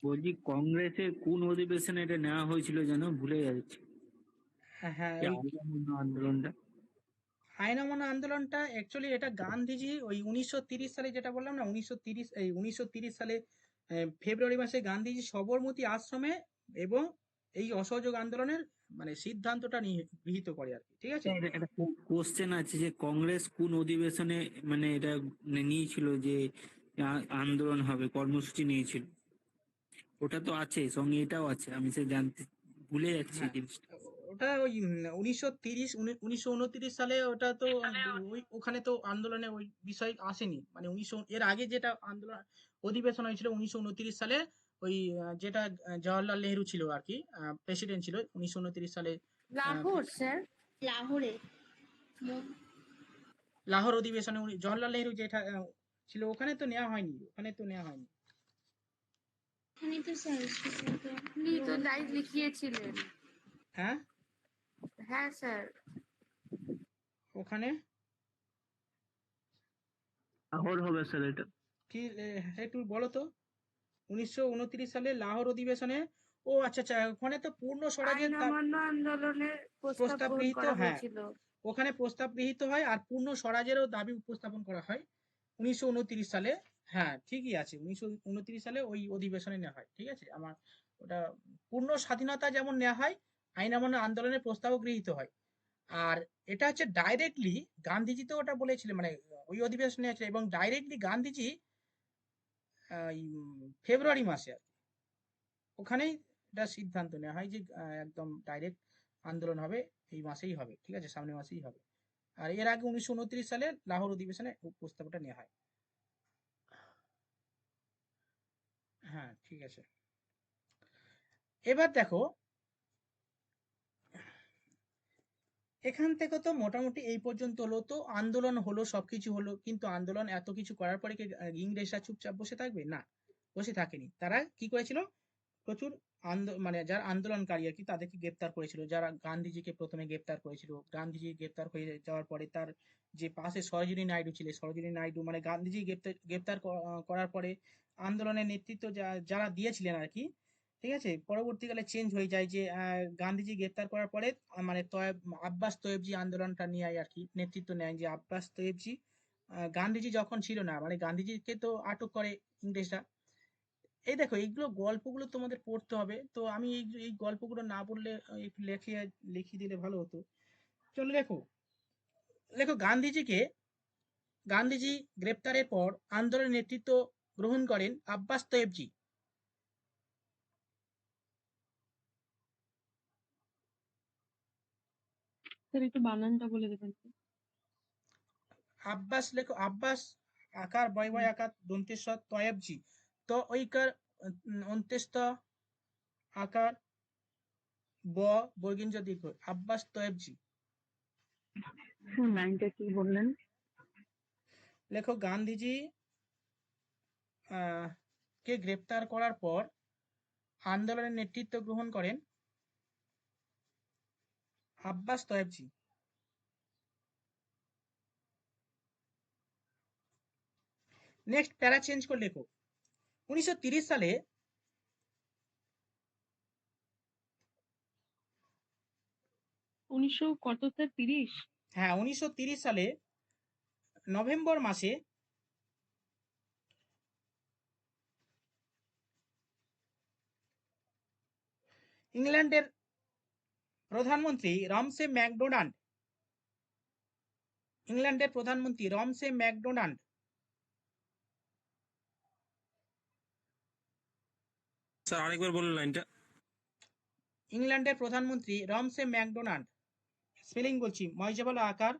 বলছি কংগ্রেসের কোন অধিবেশনে এটা নেওয়া হয়েছিল যেন ভুলে যাচ্ছি, হ্যাঁ, এই ওই আন্দোলন আন্দোলনটা। আইন অমান্য আন্দোলনটা অ্যাকচুয়ালি এটা গান্ধীজি ওই 1930 সালে, যেটা বললাম না, 1930 সালে ফেব্রুয়ারি মাসে গান্ধীজি সবরমতী আশ্রমে এবং এই অসহযোগ আন্দোলনের মানে সিদ্ধান্তটা গৃহীত করে আর কি, ঠিক আছে। একটা কোশ্চেন আছে যে কংগ্রেস কোন অধিবেশনে মানে এটা নিয়েছিল যে আন্দোলন হবে, কর্মসূচি নিয়েছিল, ওটা তো আছে সঙ্গে, এটাও আছে, আমি সে জানতে ভুলে যাচ্ছি এই হ্যাঁ, জিনিসটা। ওটা ওই 1929 সালে ওটা তো ওই ওখানে তো আন্দোলনে ওই বিষয় আসেনি, মানে এর আগে যেটা আন্দোলন অধিবেশন হয়েছিল 1929 সালে, ওই যেটা জওয়াহরলাল নেহেরু ছিল আর কি প্রেসিডেন্ট ছিল 1929 সালে। লাহোর স্যার। লাহোরে। লাহোর অধিবেশনে জওহরলাল নেহেরু যেটা ছিল, ওখানে তো নেওয়া হয়নি, ওখানে তো নেওয়া হয়নি। ওখানে তো স্যার আপনি তো যাই লিখিয়েছিলেন। হ্যাঁ, হ্যাঁ স্যার। ওখানে লাহোর হবে স্যার এটা। কি একটু বলো তো। 1929 সালে লাহোর অধিবেশনে, ও আচ্ছা আচ্ছা, ওখানে তো পূর্ণ স্বরাজের আইন অমান্য আন্দোলনের প্রস্তাব প্রস্তাব গ্রহণ গৃহীত, করা হ্যাঁ, হয়েছিল। ওখানে প্রস্তাব গৃহীত হয় আর পূর্ণ স্বরাজেরও দাবি উপস্থাপন করা হয় 1929 সালে। হ্যাঁ ঠিকই আছে, 1929 সালে ওই অধিবেশনে নেওয়া হয়, ঠিক আছে। আমার ওটা পূর্ণ স্বাধীনতা যেমন নেওয়া হয়, আইন অমান্য আন্দোলনের প্রস্তাবও গৃহীত হয়। আর এটা হচ্ছে ডাইরেক্টলি গান্ধীজি তো ওটা বলেছিলেন, মানে ওই অধিবেশনে আছে, এবং ডাইরেক্টলি গান্ধীজি এই ফেব্রুয়ারি মাসে আর কি, ওখানেই এটা সিদ্ধান্ত নেওয়া হয় যে একদম ডাইরেক্ট আন্দোলন হবে, এই মাসেই হবে, ঠিক আছে, সামনের মাসেই হবে। আর এর আগে 1929 সালে লাহোর অধিবেশনে প্রস্তাবটা নেওয়া হয়। হ্যাঁ ঠিক আছে, এবার দেখো, এখান থেকে তো মোটামুটি এই পর্যন্ত হলো, তো আন্দোলন হলো, সবকিছু হলো, কিন্তু আন্দোলন এত কিছু করার পরে কি ইংরেজরা চুপচাপ বসে থাকবে? না, বসে থাকেনি। তারা কি করেছিল, প্রচুর মানে যারা আন্দোলনকারী আর কি তাদেরকে গ্রেপ্তার করেছিল, যারা গান্ধীজিকে প্রথমে গ্রেপ্তার করেছিল। গান্ধীজি গ্রেপ্তার হয়ে যাওয়ার পরে তার যে পাশে সরোজিনী নাইডু ছিল, সরোজিনী নাইডু মানে গান্ধীজি গ্রেপ্তার করার পরে আন্দোলনের নেতৃত্ব যারা দিয়েছিলেন আর কি, ঠিক আছে, পরবর্তীকালে চেঞ্জ হয়ে যায় যে গান্ধীজি গ্রেপ্তার করার পরে মানে আব্বাস তৈয়বজি আন্দোলনটা নিয়ে আর কি নেতৃত্ব নেয়, যে আব্বাস তৈয়বজি গান্ধীজি যখন ছিল না, মানে গান্ধীজিকে তো আটক করে ইংরেজরা। এই দেখো, এইগুলো গল্পগুলো তোমাদের পড়তে হবে, তো আমি এই গল্পগুলো না পড়লে একটু লিখিয়ে দিলে ভালো হতো। চলো দেখো, দেখো গান্ধীজি গ্রেপ্তারের পর আন্দোলনের নেতৃত্ব গ্রহণ করেন আব্বাস তৈয়বজি। স্যার একটু বানানটা বলে দেবেন তো? আব্বাস, লেখো আব্বাস, আকার বয় বয় আকার দন্তেশ্ব তয়েবজি, তো ওইকার অন্ত্যেষ্ট আকার ব বর্গিঞ্জ দীর্ঘ, আব্বাস তয়েবজি। লাইনটা কি বললেন? লেখো গান্ধীজি কে গ্রেপ্তার করার পর আন্দোলনের নেতৃত্ব গ্রহণ করেন আব্বাস তয়েবজি। নেক্সট প্যারা চেঞ্জ করে লেখো 1930 সালে 1900 কত স্যার? 30? হ্যাঁ 1930 সালে নভেম্বর মাসে ইংল্যান্ডের প্রধানমন্ত্রী রমসে ম্যাকডোনাল্ড, ইংল্যান্ডের প্রধানমন্ত্রী রমসে ম্যাকডোনাল্ড স্যার আরেকবার বলুন লাইনটা। ইংল্যান্ডের প্রধানমন্ত্রী রমসে ম্যাকডোনাল্ড, স্পেলিং বলছি, ময়জাবল আকার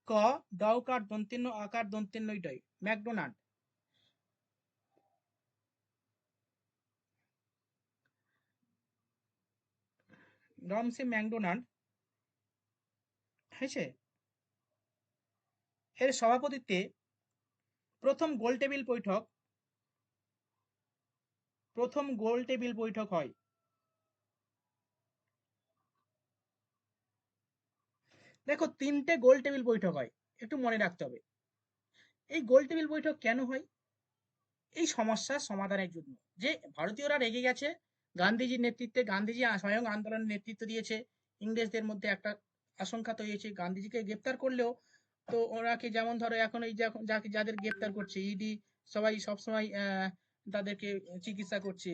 ক, ডউকার দন্তেন্য আকার দন্তেন্য ডয়, ম্যাকডোনাল্ড। রমসে ম্যাকডোনাল্ড হয়েছে, এর সভাপতিত্বে প্রথম গোল টেবিল বৈঠক হয়। দেখো 3টে গোল টেবিল বৈঠক হয়, একটু মনে রাখতে হবে। এই গোল টেবিল বৈঠক কেন হয়? এই সমস্যার সমাধানের জন্য। যে ভারতীয়রা রেগে গেছে গান্ধীজির নেতৃত্বে, গান্ধীজি স্বয়ং আন্দোলনের নেতৃত্ব দিয়েছে, ইংরেজদের মধ্যে একটা আশঙ্কা তৈরি হয়েছে গান্ধীজিকে গ্রেপ্তার করলেও তো ওনাকে, যেমন ধরো এখন এই যে যাকে যাদের গ্রেপ্তার করছে ইডি, সবাই সবসময় তাদেরকে চিকিৎসা করছে,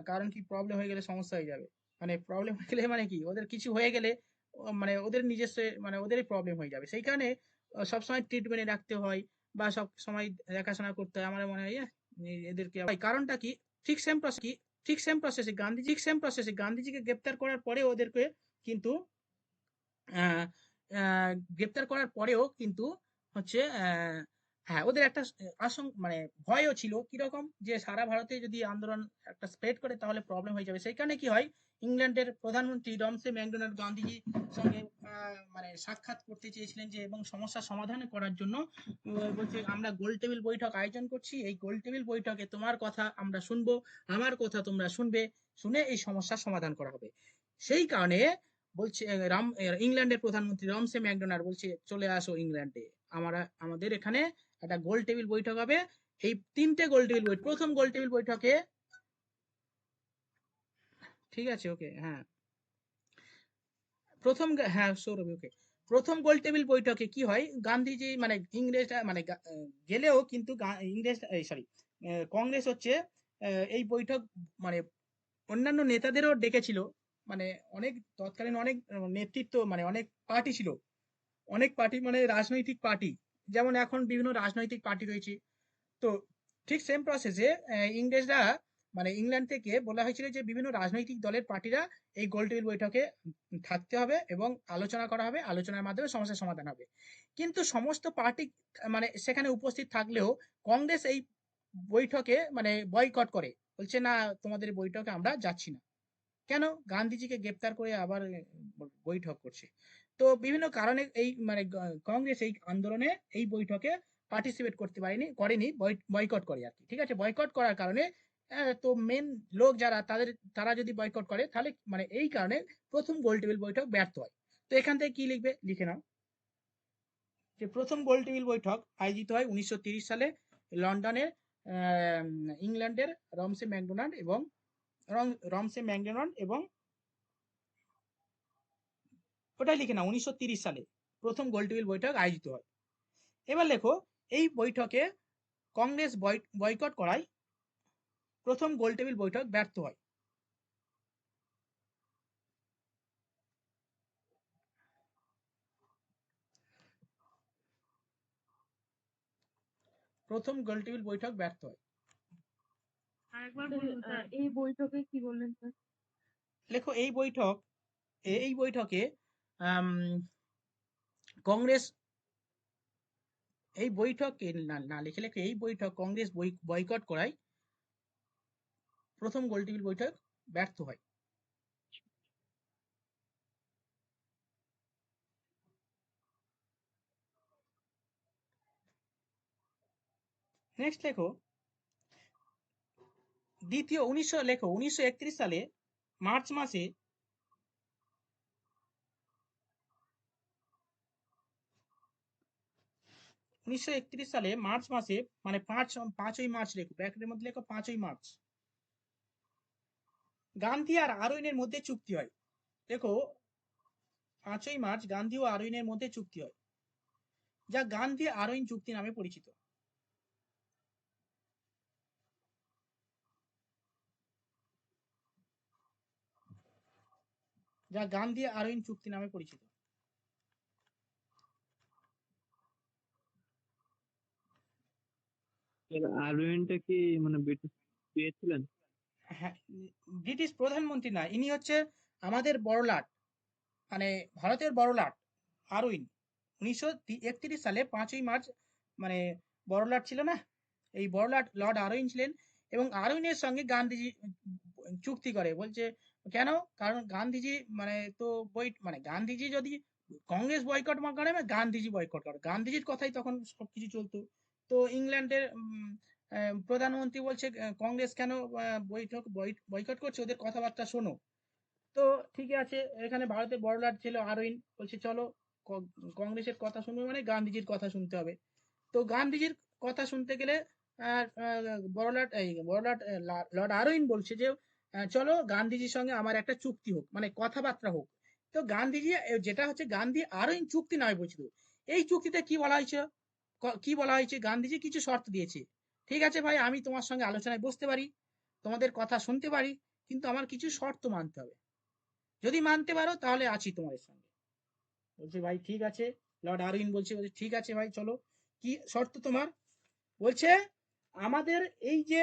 কারণ কি প্রবলেম হয়ে গেলে সমস্যা হয়ে যাবে, মানে প্রবলেম হয়ে গেলে মানে কি ওদের কিছু হয়ে গেলে মানে ওদের নিজস্ব মানে ওদেরই প্রবলেম হয়ে যাবে, সেই কারণে সবসময় ট্রিটমেন্টে রাখতে হয় বা সব সময় দেখাশোনা করতে হয়। আমার মনে হয় এদেরকে কারণটা কি, ঠিক সেম প্রসেসে গান্ধীজিকে গ্রেপ্তার করার পরে ওদেরকে কিন্তু আহ, গ্রেপ্তার করার পরেও কিন্তু হচ্ছে হ্যাঁ ওদের একটা মানে ভয়ও ছিল কিরকম, যে সারা ভারতে যদি আন্দোলন একটা স্প্রেড করে তাহলে প্রবলেম হয়ে যাবে। সেই কারণে কি হয়, ইংল্যান্ডের প্রধানমন্ত্রী রমসে ম্যাকডোনাল্ড গান্ধীজির সঙ্গে মানে সাক্ষাৎ করতে চেয়েছিলেন, যে এবং সমস্যার সমাধান করার জন্য বলছে আমরা গোল টেবিল বৈঠক আয়োজন করছি, এই গোল টেবিল বৈঠকে তোমার কথা আমরা শুনবো, আমার কথা তোমরা শুনবে, শুনে এই সমস্যার সমাধান করা হবে। সেই কারণে বলছে ইংল্যান্ডের প্রধানমন্ত্রী রমসে ম্যাকডোনাল্ড বলছে চলে আসো ইংল্যান্ডে, আমাদের এখানে একটা গোল টেবিল বৈঠক হবে। এই 3টে গোল টেবিল বৈঠক, প্রথম গোল টেবিল বৈঠকে, ঠিক আছে ওকে, হ্যাঁ হ্যাঁ সৌরভ ওকে, প্রথম গোল টেবিল বৈঠকে কি হয়, গান্ধীজি মানে ইংরেজরা মানে গেলেও কিন্তু ইংরেজ সরি কংগ্রেস হচ্ছে এই বৈঠক মানে অন্যান্য নেতাদেরও ডেকেছিল, মানে অনেক তৎকালীন অনেক নেতৃত্ব মানে অনেক পার্টি ছিল, অনেক পার্টি মানে রাজনৈতিক পার্টি, যেমন এখন বিভিন্ন রাজনৈতিক পার্টি রয়েছে। তো ঠিক সেম প্রসেসে ইংরেজরা মানে ইংল্যান্ড থেকে বলা হয়েছিল যে বিভিন্ন রাজনৈতিক দলের পার্টিরা এই গোল টেবিল বৈঠকে থাকতে হবে এবং আলোচনা করা হবে, আলোচনার মাধ্যমে সমস্যার সমাধান হবে। কিন্তু সমস্ত পার্টি মানে সেখানে উপস্থিত থাকলেও কংগ্রেস এই বৈঠকে মানে বয়কট করে, বলছে না তোমাদের বৈঠকে আমরা যাচ্ছি না। কেন, গান্ধীজিকে গ্রেপ্তার করে আবার বৈঠক করছে। তো বিভিন্ন কারণে এই মানে কংগ্রেস এই আন্দোলনে এই বৈঠকে পার্টিসিপেট করতে করেনি, বয়কট করে আর কি, ঠিক আছে। বয়কট করার কারণে তো মেন লোক যারা তারা যদি বয়কট করে তাহলে মানে এই কারণে প্রথম গোল টেবিল বৈঠক ব্যর্থ হয়। তো এখান থেকে কি লিখবে লিখে নাও, যে প্রথম গোল টেবিল বৈঠক আয়োজিত হয় 1930 সালে লন্ডনের ইংল্যান্ডের রমসে ম্যাকডোনাল্ড এবং ওটাই লিখে নাও 1930 সালে প্রথম গোল টেবিল বৈঠক আয়োজিত হয়। এবার লেখো এই বৈঠকে কংগ্রেস বয়কট করায় প্রথম গোল টেবিল বৈঠক ব্যর্থ হয়। প্রথম গোল টেবিল বৈঠক ব্যর্থ হয়। আরেকবার বলুন স্যার। এই বৈঠকে কি বললেন স্যার? লেখো এই বৈঠকে কংগ্রেস এই বৈঠকে না লিখে লেখো এই বৈঠক কংগ্রেস বয়কট করায় প্রথম গোল টেবিল বৈঠক ব্যর্থ হয়। নেক্সট লেখো দ্বিতীয় 1931 সালে মার্চ মাসে মানে 5ই মার্চ লেখো, ব্র্যাকেটের মধ্যে লেখো 5ই মার্চ, গান্ধী আর আরউইনের মধ্যে চুক্তি হয়। দেখো 5ই মার্চ গান্ধী ও আরউইনের মধ্যে চুক্তি হয়, যা গান্ধী আরউইন চুক্তি নামে পরিচিত। যা গান্ধী আরউইন চুক্তি নামে পরিচিত। আরবিএনটা কি মানে ব্রিটিশ পেয়েছিলেন? হ্যাঁ, ব্রিটিশ প্রধানমন্ত্রী না, ইনি হচ্ছে আমাদের বড়লাট, মানে ভারতের বড়লাট আরউইন। 1931 সালে 5ই মার্চ মানে বড়লাট ছিল না, এই বড়লাট লর্ড আরউইন ছিলেন, এবং আরউইনের সঙ্গে গান্ধীজি চুক্তি করে, বলছে কেন, কারণ গান্ধীজি মানে তো মানে গান্ধীজি যদি কংগ্রেস বয়কট করে গান্ধীজি বয়কট করে, গান্ধীজির কথাই তখন সবকিছু চলতো। তো ইংল্যান্ডের প্রধানমন্ত্রী বলছে কংগ্রেস কেন বয়কট করছে, ওদের কথাবার্তা শোনো। তো ঠিক আছে, এখানে ভারতের বড়লাট ছিল আরউইন, বলছে চলো কংগ্রেসের কথা শুনবে মানে গান্ধীজির কথা শুনতে হবে। তো গান্ধীজির কথা শুনতে গেলে লর্ড আরউইন বলছে যে চলো গান্ধীজির সঙ্গে আমার একটা চুক্তি হোক, মানে কথাবার্তা হোক। তো গান্ধীজি যেটা হচ্ছে গান্ধী আরউইন চুক্তি নামে পরিচিত। এই চুক্তিতে কি বলা হয়েছে, কি বলা হয়েছে, গান্ধীজি কিছু শর্ত দিয়েছে। ঠিক আছে ভাই, আমি তোমার সঙ্গে আলোচনায় বসতে পারি, তোমাদের কথা শুনতে পারি, কিন্তু আমার কিছু শর্ত মানতে হবে। যদি মানতে পারো তাহলে আছি তোমাদের সঙ্গে। বলছে ভাই ঠিক আছে। লর্ড আরউইন বলছে ঠিক আছে ভাই চলো, কি শর্ত তোমার? বলছে আমাদের এই যে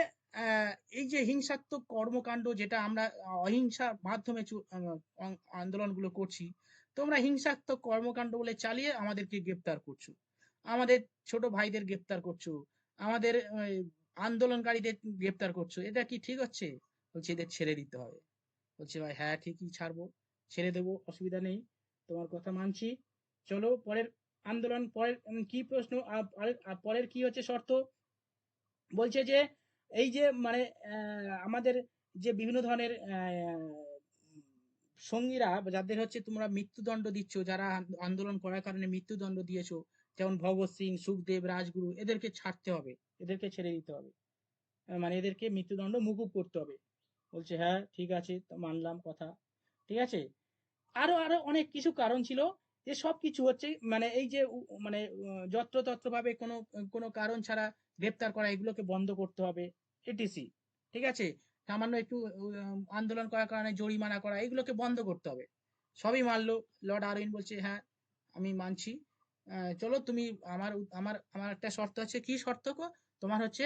এই যে হিংসাত্মক কর্মকাণ্ড, যেটা আমরা অহিংসার মাধ্যমে আন্দোলনগুলো করছি, তোমরা হিংসাত্মক কর্মকাণ্ড বলে চালিয়ে আমাদেরকে গ্রেপ্তার করছো, আমাদের ছোট ভাইদের গ্রেপ্তার করছো, আমাদের আন্দোলনকারীদের গ্রেপ্তার করছো, এটা কি ঠিক হচ্ছে? বলছে এদের ছেড়ে দিতে হবে। বলছে ভাই হ্যাঁ ঠিকই, ছাড়বো, ছেড়ে দেবো, অসুবিধা নেই, তোমার কথা মানছি। চলো পরের আন্দোলন, পরের কি প্রশ্ন, পরের কি হচ্ছে শর্ত? বলছে যে এই যে মানে আমাদের যে বিভিন্ন ধরনের সঙ্গীরা, যাদের হচ্ছে তোমরা মৃত্যুদণ্ড দিচ্ছ, যারা আন্দোলন করার কারণে মৃত্যুদণ্ড দিয়েছো, যেমন ভগৎ সিং, সুখদেব, রাজগুরু, এদেরকে ছাড়তে হবে, এদেরকে ছেড়ে দিতে হবে, মানে এদেরকে মৃত্যুদণ্ড মুকুব করতে হবে। বলছে হ্যাঁ ঠিক আছে, মানলাম কথা, ঠিক আছে। আরো আরো অনেক কিছু কারণ ছিল, যে সবকিছু হচ্ছে মানে এই যে মানে যত্রতত্র ভাবে কোনো কোনো কারণ ছাড়া গ্রেপ্তার করা, এগুলোকে বন্ধ করতে হবে, এটিসি। ঠিক আছে, সামান্য একটু আন্দোলন করার কারণে জরিমানা করা, এগুলোকে বন্ধ করতে হবে। সবই মানলো। লর্ড আরউইন বলছে হ্যাঁ আমি মানছি, চলো তুমি আমার আমার আমার একটা শর্ত আছে। কি শর্ত গো? তোমার হচ্ছে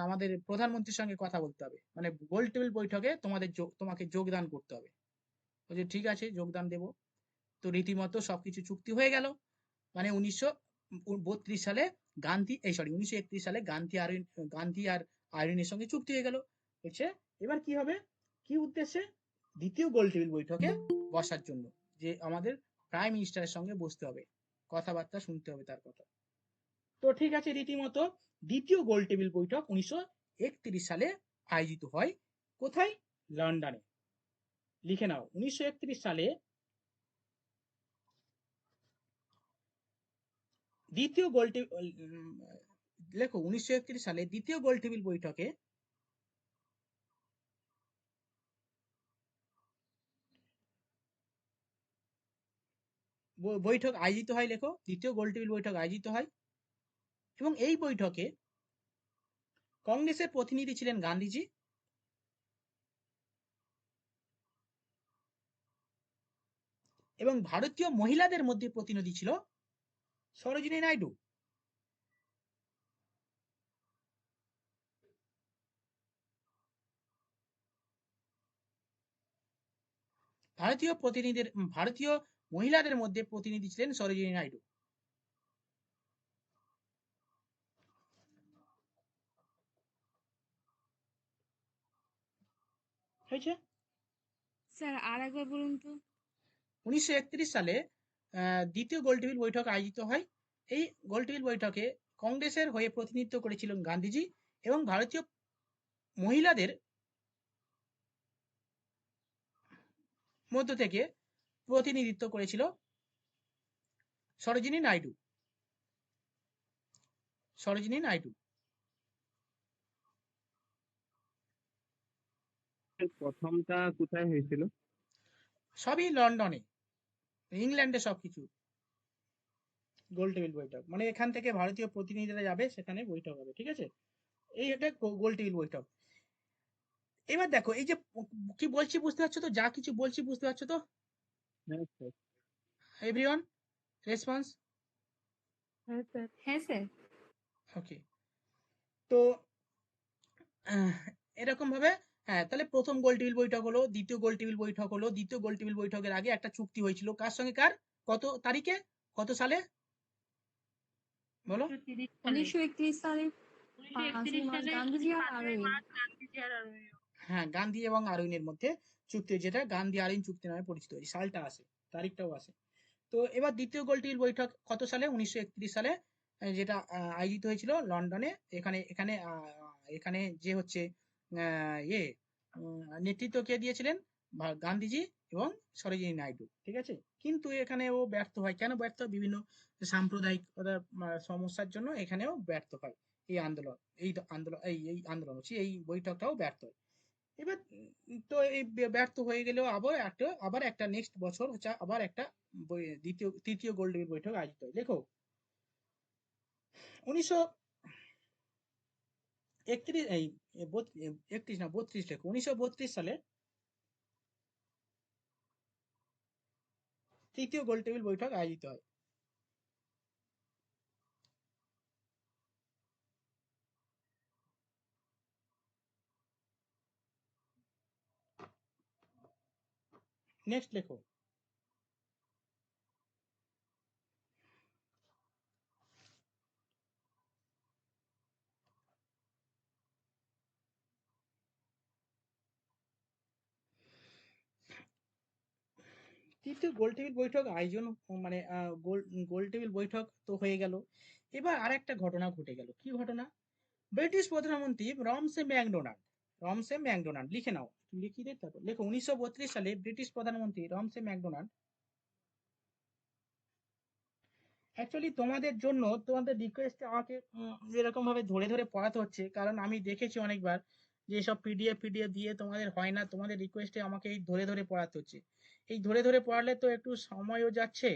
আমাদের প্রধানমন্ত্রীর সঙ্গে কথা বলতে হবে, মানে গোল টেবিল বৈঠকে তোমাকে যোগদান করতে হবে। বলছে ঠিক আছে যোগদান দেব। তো রীতিমতো সবকিছু চুক্তি হয়ে গেল। মানে 1932 সালে গান্ধী, 1931 সালে গান্ধী আর আরউইনের সঙ্গে চুক্তি হয়ে গেল। বলছে এবার কি হবে, কি উদ্দেশ্যে? দ্বিতীয় গোল টেবিল বৈঠকে বসার জন্য, যে আমাদের প্রাইম মিনিস্টারের সঙ্গে বসতে হবে, কথাবার্তা শুনতে হবে তার কথা। তো ঠিক আছে, রীতিমতো দ্বিতীয় গোল টেবিল বৈঠক 1931 সালে আয়োজিত হয়। কোথায়? লন্ডনে। লিখে নাও, 1931 সালে দ্বিতীয় গোল টেবিল, লেখো 1931 সালে দ্বিতীয় গোল টেবিল বৈঠকে বৈঠক আয়োজিত হয়। লেখো দ্বিতীয় গোল টেবিল বৈঠক আয়োজিত হয়, এবং এই বৈঠকে কংগ্রেসের প্রতিনিধি ছিলেন গান্ধীজি, এবং ভারতীয় মহিলাদের মধ্যে প্রতিনিধি ছিল সরোজিনী নাইডু। ভারতীয় মহিলাদের মধ্যে প্রতিনিধি ছিলেন সরোজিনী নাইডু। হয়েছে? স্যার আর একবার বলুন তো। 1931 সালে দ্বিতীয় গোল টেবিল বৈঠক আয়োজিত হয়। এই গোল টেবিল বৈঠকে কংগ্রেসের হয়ে প্রতিনিধিত্ব করেছিলেন গান্ধীজি, এবং ভারতীয় মহিলাদের মধ্য থেকে প্রতিনিধিত্ব করেছিল সরোজিনী নাইডু। সরোজিনী নাইডু। প্রথমটা কোথায় হয়েছিল? সবই লন্ডনে, ইংল্যান্ডে সবকিছু। গোল টেবিল বৈঠক মানে এখান থেকে ভারতীয় প্রতিনিধিরা যাবে, সেখানে বৈঠক হবে, ঠিক আছে। এই একটা গোল টেবিল বৈঠক। এবার দেখো, এই যে কি বলছি বুঝতে পারছো তো? যা কিছু বলছি বুঝতে পারছো তো? হ্যাঁ স্যার। Everyone response? হ্যাঁ স্যার। হ্যাঁ স্যার। ওকে। তো এরকম ভাবে, হ্যাঁ, তাহলে প্রথম গোল টেবিল বৈঠক হলো, দ্বিতীয় গোল টেবিল বৈঠক হলো। দ্বিতীয় গোল টেবিল বৈঠকের আগে একটা চুক্তি হয়েছিল, কার সঙ্গে কার? কত তারিখে, কত সালে বলো? 1931 সালে। 1931 সালে 5ই মার্চ গান্ধীজি আর আরউইন। গান্ধীজি আর আরউইন। হ্যাঁ, গান্ধী এবং আরউইনের মধ্যে চুক্তি, যেটা গান্ধী আরউইন চুক্তি নামে পরিচিত। এই সালটা আসে, তারিখটাও আসে। তো এবার দ্বিতীয় গোল টেবিল বৈঠক কত সালে? 1931 সালে, যেটা আয়োজিত হয়েছিল লন্ডনে। এখানে এখানে এখানে যে হচ্ছে নেতৃত্ব কে দিয়েছিলেন? গান্ধীজি এবং সরোজিনী নাইডু, ঠিক আছে। কিন্তু এখানে ও ব্যর্থ হয়। কেন ব্যর্থ হয়? বিভিন্ন সাম্প্রদায়িক সমস্যার জন্য এখানেও ব্যর্থ হয়। এই আন্দোলন এই আন্দোলন হচ্ছে এই বৈঠকটাও ব্যর্থ হয়। এবার তো এই ব্যর্থ হয়ে গেলেও আবার একটা নেক্সট বছর হচ্ছে আবার একটা তৃতীয় গোলটেবিল বৈঠক আয়োজিত হয়। দেখো 1931 এই 31 না 32 লেখো 1932 সালে তৃতীয় গোলটেবিল বৈঠক আয়োজিত হয়। নেক্সট লেখো তৃতীয় গোলটেবিল বৈঠক আয়োজন মানে গোলটেবিল বৈঠক তো হয়ে গেল। এবার আরেকটা ঘটনা ঘটে গেল। কি ঘটনা? ব্রিটিশ প্রধানমন্ত্রী রমসে ম্যাকডোনাল্ড লিখে নাও, লিখে দিয়ে তারপর লেখো 1932 সালে ব্রিটিশ প্রধানমন্ত্রী রমসে ম্যাকডোনাল্ড। অ্যাকচুয়ালি তোমাদের জন্য তোমাদের রিকোয়েস্টে আমাকে এরকম ভাবে ধরে ধরে পড়াতে হচ্ছে, কারণ আমি দেখেছি অনেকবার যে সব পিডিএফ দিয়ে তোমাদের হয় না, তোমাদের রিকোয়েস্টে আমাকে এই ধরে ধরে পড়াতে হচ্ছে। এই ধরে ধরে পড়ালে তো একটু সময়ও যাচ্ছে,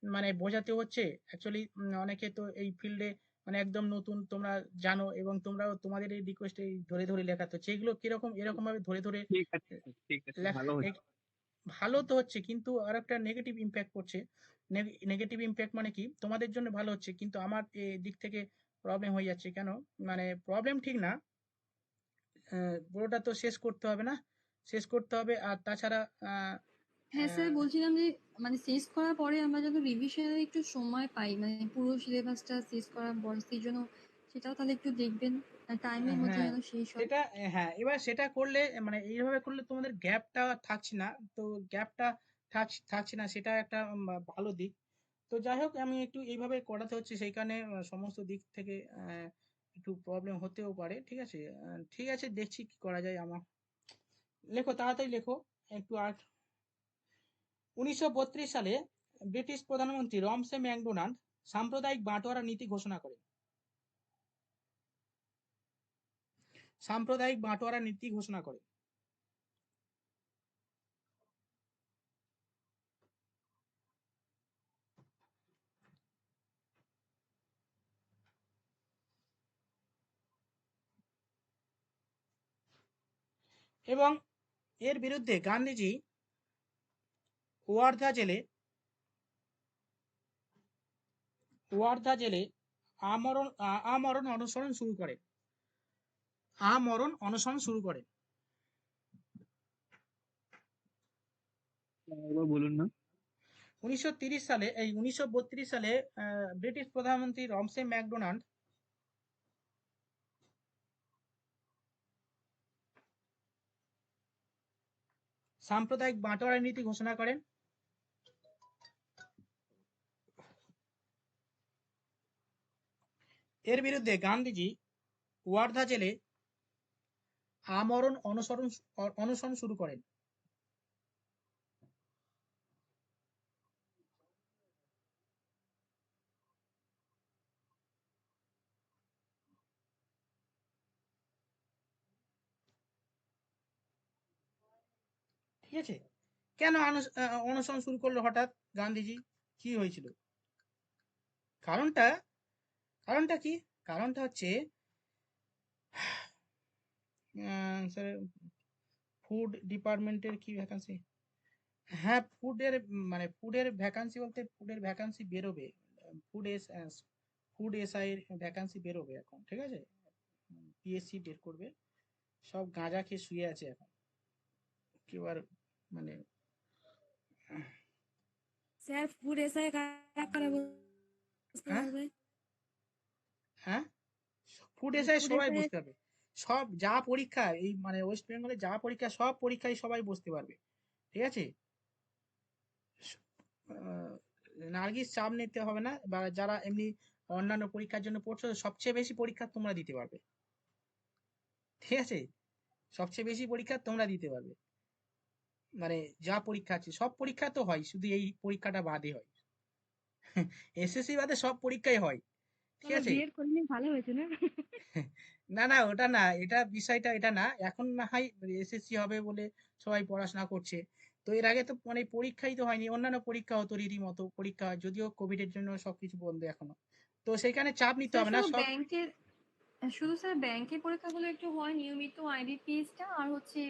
মানে বোঝাতে হচ্ছে। অ্যাকচুয়ালি অনেকে তো এই ফিল্ডে মানে একদম নতুন, তোমরা জানো, এবং তোমরাও তোমাদের এই রিকোয়েস্টে ধরে ধরে লেখাতে হচ্ছে। এগুলো কিরকম এরকম ভাবে ধরে ধরে ঠিক আছে স্যার, ঠিক আছে, ভালো হচ্ছে। ভালো তো হচ্ছে, কিন্তু আর একটা নেগেটিভ ইম্প্যাক্ট পড়ছে। নেগেটিভ ইম্প্যাক্ট মানে কি, তোমাদের জন্য ভালো হচ্ছে কিন্তু আমার দিক থেকে প্রবলেম হয়ে যাচ্ছে। কেন? মানে প্রবলেম ঠিক না, পুরোটা তো শেষ করতে হবে না, শেষ করতে হবে। আর তাছাড়া হ্যাঁ স্যার, আহ, বলছিলাম যে মানে শেষ করার পরে আমরা যেন রিভিশনের একটু সময় পাই, মানে পুরো সিলেবাসটা শেষ করার পর, সেই জন্য সেটাও তাহলে একটু দেখবেন, টাইমের মধ্যে হ্যাঁ যেন শেষ হয়। সেটা, হ্যাঁ এবার সেটা করলে মানে এইভাবে করলে তোমাদের গ্যাপটা থাকছে না। তো গ্যাপটা থাকছে না, সেটা একটা ভালো দিক। তো যাই হোক, আমি একটু এইভাবে করাতে হচ্ছে, সেই কারণে সমস্ত দিক থেকে একটু প্রবলেম হতেও পারে। ঠিক আছে, ঠিক আছে, দেখছি কি করা যায় আমার। লেখো তাড়াতাড়ি লেখো একটু। আর 1932 সালে ব্রিটিশ প্রধানমন্ত্রী রমসে ম্যাকডোনাল্ড সাম্প্রদায়িক বাঁটোয়ারা নীতি ঘোষণা করেন। সাম্প্রদায়িক বাঁটোয়ারা নীতি ঘোষণা করেন। এবং এর বিরুদ্ধে গান্ধীজি ওয়ার্ধা জেলে আমরণ অনশন শুরু করেন। আমরণ অনশন শুরু করেন। একবার বলুন না। 1932 সালে ব্রিটিশ প্রধানমন্ত্রী রমসে ম্যাকডোনাল্ড সাম্প্রদায়িক বাঁটোয়ারা নীতি ঘোষণা করেন। এর বিরুদ্ধে গান্ধীজি ওয়ার্ধা জেলে আমরণ অনশন শুরু করেন। ঠিক আছে, কেন অনশন শুরু করলো হঠাৎ গান্ধীজি? কি হয়েছিল? কারণটা কারণটা কি? কারণটা হচ্ছে স্যার, ফুড ডিপার্টমেন্টের কি ভ্যাকান্সি? হ্যাঁ, ফুডের ভ্যাকান্সি বলতে ফুডের ভ্যাকান্সি বেরোবে। ফুড এস ফুড এসআই এর ভ্যাকান্সি বেরোবে এখন। ঠিক আছে, পিএসসি বের করবে। সব গাঁজা খেয়ে শুয়ে আছে এখন, কেউ আর মানে স্যার ফুড এসআই কারা কারা বুঝতে হ্যাঁ পারবে? হ্যাঁ ফুড এসআই ফুড সবাই এসআই বুঝতে পারবে। সব যা পরীক্ষা এই মানে ওয়েস্ট বেঙ্গলে যা পরীক্ষা, সব পরীক্ষায় সবাই বসতে পারবে। ঠিক আছে, আহ, নার্গিস চাপ নিতে হবে না, বা যারা এমনি অন্যান্য পরীক্ষার জন্য পড়ছো, সবচেয়ে বেশি পরীক্ষা তোমরা দিতে পারবে। ঠিক আছে, সবচেয়ে বেশি পরীক্ষা তোমরা দিতে পারবে। মানে যা পরীক্ষা আছে সব পরীক্ষা তো হয়, শুধু এই পরীক্ষাটা বাদে হয়। এসএসসি বাদে সব পরীক্ষাই হয়। ঠিক আছে। বিয়ের করলে ভালো হয়েছে না? না না ওটা না, এটা বিষয়টা এটা না, এখন না হয় এসএসসি হবে বলে সবাই পড়াশোনা করছে। তো এর আগে তো মানে পরীক্ষাই তো হয়নি, অন্যান্য পরীক্ষা হতো রীতিমতো পরীক্ষা হয়, যদিও কোভিডের জন্য সবকিছু বন্ধ এখনো। তো সেখানে চাপ নিতে স্যার হবে না শুধু সব। ব্যাংকের শুধু স্যার ব্যাংকের পরীক্ষাগুলো একটু হয় নিয়মিত, আইবিপিএসটা আর হচ্ছে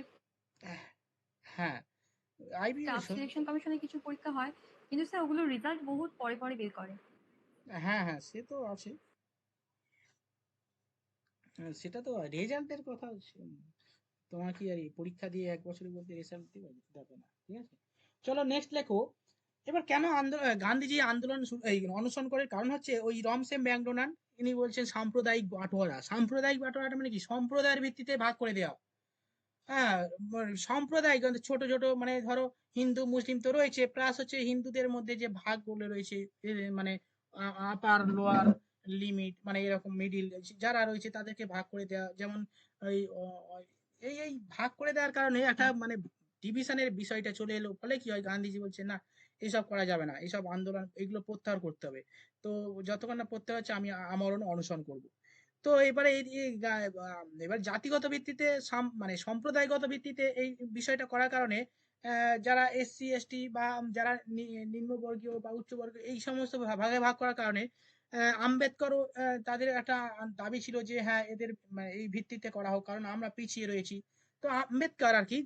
হ্যাঁ, আইবি স্টাফ সিলেকশন কমিশনের কিছু পরীক্ষা হয়, কিন্তু স্যার ওগুলোর রেজাল্ট বহুত পরে পরে বের করে। হ্যাঁ হ্যাঁ সে তো আছে। সেটা তো রেজাল্টের কথা তোমার কি আর এই পরীক্ষা দিয়ে এক বছরের মধ্যে রেজাল্ট দিবে? দেবে না, ঠিক আছে। চলো নেক্সট লেখো। এবার কেন আন্দোলন, গান্ধীজি আন্দোলন এই অনশন করার কারণ হচ্ছে ওই রমসেম ম্যাকডোনাল্ড ইনি বলছেন সাম্প্রদায়িক বাটোয়ারা। সাম্প্রদায়িক বাটোয়ারাটা মানে কি? সম্প্রদায়ের ভিত্তিতে ভাগ করে দেওয়া। হ্যাঁ, সম্প্রদায় ছোট ছোট মানে ধরো হিন্দু মুসলিম তো রয়েছে, প্লাস হচ্ছে হিন্দুদের মধ্যে যে ভাগগুলো রয়েছে মানে আপার লোয়ার লিমিট মানে এরকম মিডিল যারা রয়েছে তাদেরকে ভাগ করে দেওয়া। যেমন ওই এই ভাগ করে দেওয়ার কারণে একটা মানে ডিভিশনের বিষয়টা চলে এলো, ফলে কি হয় গান্ধীজি বলছে না এসব করা যাবে না, এসব আন্দোলন এগুলো প্রত্যাহার করতে হবে। তো যতক্ষণ না প্রত্যাহার হচ্ছে আমি আমরণ অনশন করব। তো এবারে এবার জাতিগত ভিত্তিতে মানে সম্প্রদায়গত ভিত্তিতে এই বিষয়টা করার কারণে যারা এসসি এসটি বা যারা নিম্নবর্গীয় বা উচ্চবর্গীয় এই সমস্ত ভাগে ভাগ করার কারণে আম্বেদকরও তাদের একটা দাবি ছিল যে হ্যাঁ এদের মানে এই ভিত্তিতে করা হোক, কারণ আমরা পিছিয়ে রয়েছি। তো আম্বেদকর আর কি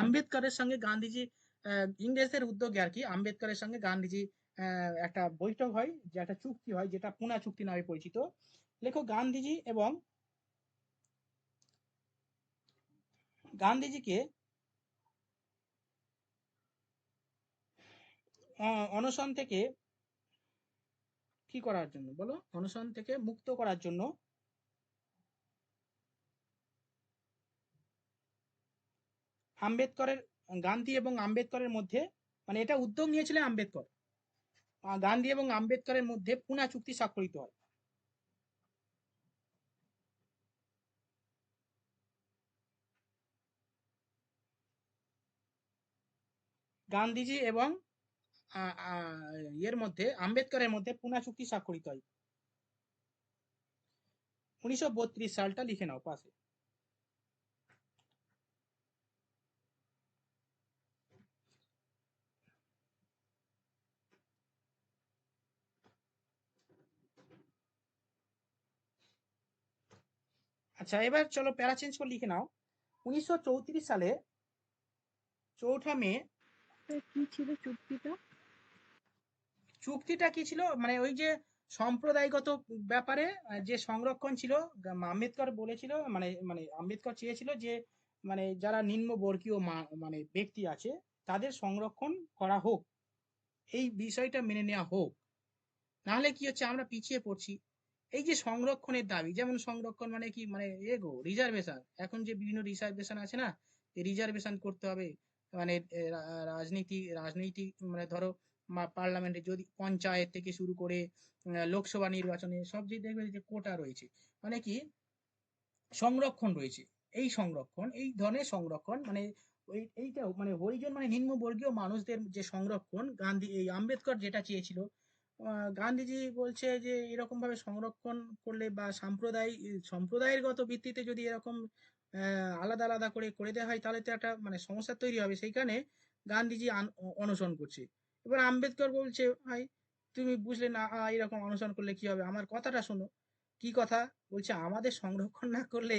আম্বেদকরের সঙ্গে গান্ধীজি ইংরেজদের উদ্যোগে আর কি আম্বেদকরের সঙ্গে গান্ধীজি একটা বৈঠক হয়, যে একটা চুক্তি হয় যেটা পুনা চুক্তি নামে পরিচিত। লেখো গান্ধীজিকে অনশন থেকে কি করার জন্য বলো, অনশন থেকে মুক্ত করার জন্য আম্বেদকরের গান্ধী এবং আম্বেদকরের মধ্যে মানে এটা উদ্যোগ নিয়েছিলেন আম্বেদকর। গান্ধী এবং আম্বেদকরের মধ্যে পুনা চুক্তি স্বাক্ষরিত হয়। গান্ধীজি এবং এর মধ্যে আম্বেদকরের মধ্যে পুনা চুক্তি স্বাক্ষরিত হয়। 1932 সালটা লিখে নাও পাশে। আচ্ছা এবার চলো প্যারা চেঞ্জ করে লিখে নাও। 1934 সালে 4 মে। কি ছিল চুক্তিটা? চুক্তিটা কি ছিল মানে ওই যে সম্প্রদায়গত ব্যাপারে যে সংরক্ষণ ছিল। আম্বেদকর বলেছিল মানে মানে আম্বেদকর চেয়েছিল যে মানে যারা নিম্নবর্গীয় মানে ব্যক্তি আছে তাদের সংরক্ষণ করা হোক, এই বিষয়টা মেনে নেওয়া হোক, নাহলে কি হচ্ছে আমরা পিছিয়ে পড়ছি। এই যে সংরক্ষণের দাবি, যেমন সংরক্ষণ মানে কি মানে রিজার্ভেশন, এখন যে বিভিন্ন রিজার্ভেশন আছে না, রিজার্ভেশন করতে হবে। মানে রাজনীতি মানে ধরো পার্লামেন্টে যদি পঞ্চায়েত থেকে শুরু করে লোকসভা নির্বাচনে সব যে দেখবে যে কোটা রয়েছে, মানে কি সংরক্ষণ রয়েছে। এই ধরনের সংরক্ষণ মানে এইটা মানে হরিজন মানে নিম্নবর্গীয় মানুষদের যে সংরক্ষণ এই আম্বেদকর যেটা চেয়েছিল। গান্ধীজি বলছে যে এরকম ভাবে সংরক্ষণ করলে বা সম্প্রদায়ের গত ভিত্তিতে যদি এরকম আলাদা আলাদা করে করে দেওয়া হয় তাহলে তো একটা মানে সমস্যা তৈরি হবে। সেইখানে গান্ধীজি অনশন করছে। এবার আম্বেদকর বলছে ভাই তুমি বুঝলে না, এরকম অনশন করলে কি হবে, আমার কথাটা শোনো। কি কথা বলছে? আমাদের সংরক্ষণ না করলে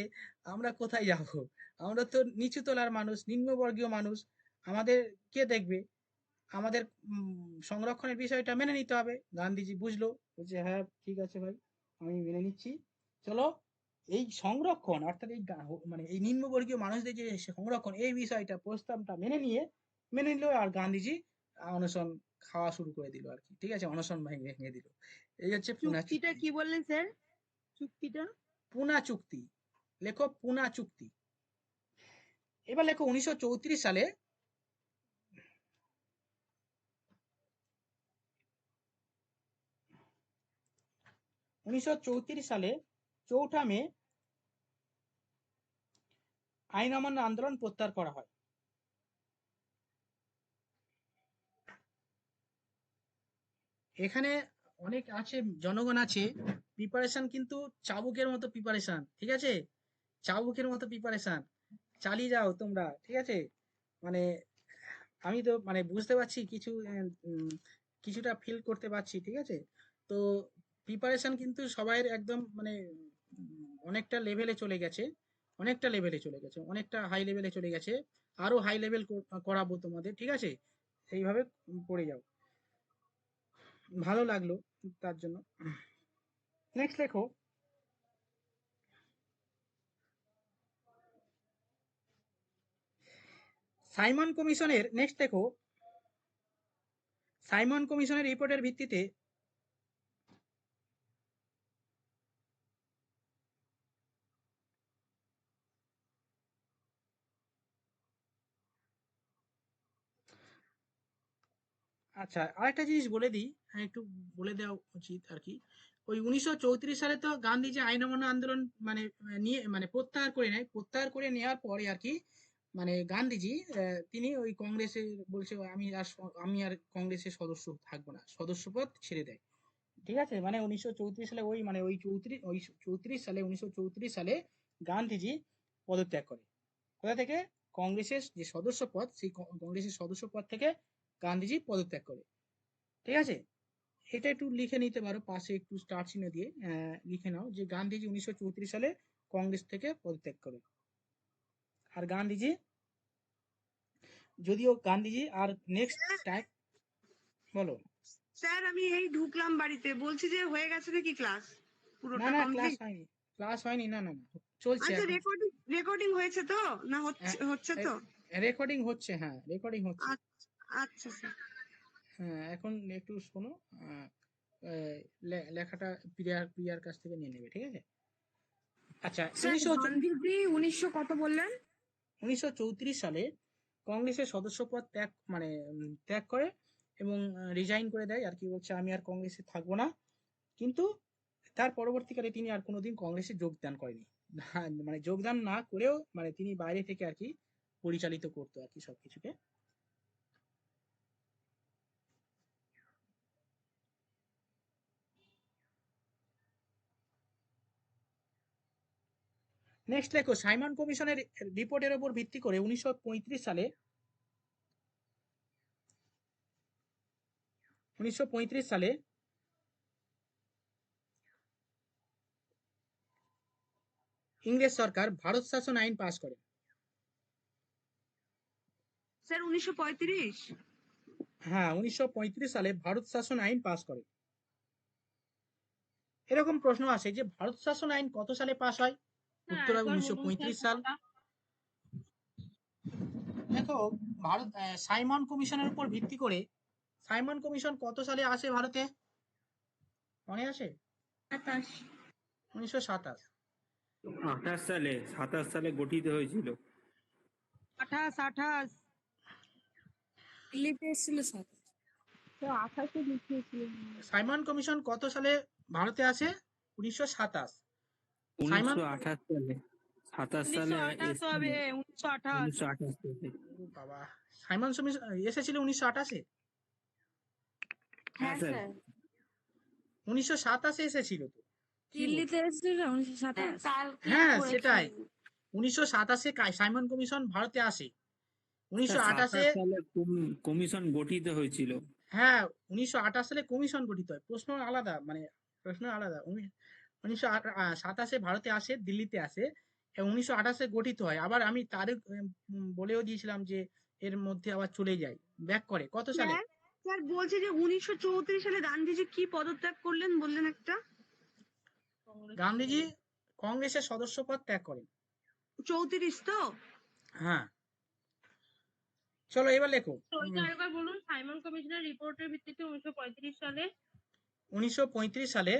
আমরা কোথায় যাব? আমরা তো নিচু তলার মানুষ, নিম্নবর্গীয় মানুষ, আমাদের কে দেখবে? আমাদের সংরক্ষণের বিষয়টা মেনে নিতে হবে। গান্ধীজি বুঝলো, বলছে হ্যাঁ ঠিক আছে ভাই আমি মেনে নিচ্ছি। চলো এই সংরক্ষণ অর্থাৎ এই মানে এই নিম্নবর্গীয় মানুষদের যে সংরক্ষণ এই বিষয়টা প্রস্তাবটা মেনে নিল। আর গান্ধীজি অনশন খাওয়া শুরু করে দিল আর কি, ঠিক আছে, অনশন ভেঙে দিল। এই হচ্ছে পুনা চুক্তিটা চুক্তি। কি বললেন স্যার? চুক্তিটা পুনা চুক্তি, লেখো পুনা চুক্তি। এবার লেখো 1934 সালে 4 মে আইন অমান্য আন্দোলন প্রত্যাহার করা হয়। এখানে অনেক আছে, জনগণ আছে, প্রিপারেশন কিন্তু চাবুকের মতো প্রিপারেশন, ঠিক আছে? চাবুকের মতো প্রিপারেশন, চালিয়ে যাও তোমরা, ঠিক আছে? মানে আমি তো মানে বুঝতে পারছি কিছু, কিছুটা ফিল করতে পারছি, ঠিক আছে? তো প্রিপারেশন কিন্তু সবাইয়ের একদম মানে অনেকটা লেভেলে চলে গেছে, অনেকটা লেভেলে চলে গেছে, অনেকটা হাই লেভেলে চলে গেছে। আরো হাই লেভেল করাবো তোমাদের, ঠিক আছে? সেইভাবে পড়ে যাও। ভালো লাগলো তার জন্য। নেক্সট লেখো। সাইমন কমিশনের নেক্সট লেখো। সাইমন কমিশনের রিপোর্টের ভিত্তিতে আচ্ছা, আরেকটা জিনিস বলে দিই, হ্যাঁ একটু বলে দেওয়া উচিত আর কি। ওই 1934 সালে তো গান্ধীজি আইন অমান্য আন্দোলন মানে নিয়ে মানে প্রত্যাহার করে নেয়, প্রত্যাহার করে নেওয়ার পরে আর কি মানে গান্ধীজি তিনি ওই কংগ্রেসে বলছে আমি আর কংগ্রেসের সদস্য থাকবো না, সদস্যপদ ছেড়ে দেয়, ঠিক আছে? মানে 1934 সালে ওই মানে ওই 1934 সালে গান্ধীজি পদত্যাগ করে। কোথা থেকে? কংগ্রেসের যে সদস্য পদ, সেই কংগ্রেসের সদস্য পদ থেকে গান্ধীজি পদত্যাগ করে, ঠিক আছে? এটা একটু লিখে নিতে পারো পাশে একটু স্টার চিহ্ন দিয়ে লিখে নাও যে গান্ধীজি 1934 সালে কংগ্রেস থেকে পদত্যাগ করে। আর গান্ধীজি যদিও গান্ধীজি আর নেক্সট টাইম বলো। স্যার আমি এই ঢুকলাম বাড়িতে, বলছি যে হয়ে গেছে নাকি ক্লাস না পুরোটা না, ক্লাস কমপ্লিট? হয়নি, ক্লাস হয়নি, না না না, চলছে আচ্ছা, এখন। রেকর্ডিং রেকর্ডিং হয়েছে তো, না হচ্ছে হচ্ছে তো? রেকর্ডিং হচ্ছে, হ্যাঁ রেকর্ডিং হচ্ছে। আচ্ছা আচ্ছা স্যার। হ্যাঁ এখন একটু শোনো, আহ, আহ, লেখাটা প্রিয়ার কাছ থেকে নিয়ে নেবে, ঠিক আছে? আচ্ছা, স্যার গান্ধীজি 1900 কত বললেন? 1934 সালে কংগ্রেসের সদস্যপদ ত্যাগ করে এবং রিজাইন করে দেয় আর কি, বলছে আমি আর কংগ্রেসে থাকবো না। কিন্তু তার পরবর্তীকালে তিনি আর কোনোদিন কংগ্রেসে যোগদান করেনি। মানে যোগদান না করেও মানে তিনি বাইরে থেকে আর কি পরিচালিত করতো আর কি সবকিছুকে। নেক্সট লেখো, সাইমন কমিশনের রিপোর্টের উপর ভিত্তি করে 1935 সালে ইংরেজ সরকার ভারত শাসন আইন পাশ করে। স্যার 1935? হ্যাঁ, 1935 সালে ভারত শাসন আইন পাশ করে। এরকম প্রশ্ন আসে যে ভারত শাসন আইন কত সালে পাশ হয়? উত্তর হবে একবার বলুন স্যার 1935 সাল। কোনটা? দেখো, সাইমন কমিশনের উপর ভিত্তি করে সাইমন কমিশন কত সালে আসে ভারতে, মনে আছে? 27। 1927। 27 সালে গঠিত হয়েছিল। 28 দিল্লিতে এসেছিল স্যার। তো 28 লিখিয়েছিল। সাইমন কমিশন কত সালে ভারতে আসে? 1927। সাইমন 1928 সালে, 27 সালে 1928 হবে, 1928। 1928 সালে। ও বাবা, সাইমন কমিশন এসেছিল 1928-এ? হ্যাঁ স্যার। 1927 এসেছিল তো, কি বলছো? দিল্লিতে এসেছিল 1927। হ্যাঁ সেটাই, 1927-এ সাইমন কমিশন ভারতে আসে। 1928-এ 27 সালে কমিশন গঠিত হয়েছিল। হ্যাঁ, 1928 সালে কমিশন গঠিত হয়, প্রশ্ন আলাদা, মানে প্রশ্ন আলাদা। 1927-এ ভারতে আসে, দিল্লিতে আসে এবং 1928-এ গঠিত হয়। আবার আমি তারিখ বলেও দিয়েছিলাম যে এর মধ্যে আবার চলে যায়, ব্যাক করে কত সালে? স্যার স্যার বলছি যে 1934 সালে গান্ধীজি কি পদত্যাগ করলেন বললেন একটা? গান্ধীজি কংগ্রেসের সদস্যপদ ত্যাগ করেন। 34 তো? হ্যাঁ, চলো এবার লেখো। তো ওইটা আরেকবার বলুন, সাইমন কমিশনের রিপোর্টের ভিত্তিতে 1935 সালে 1935 সালে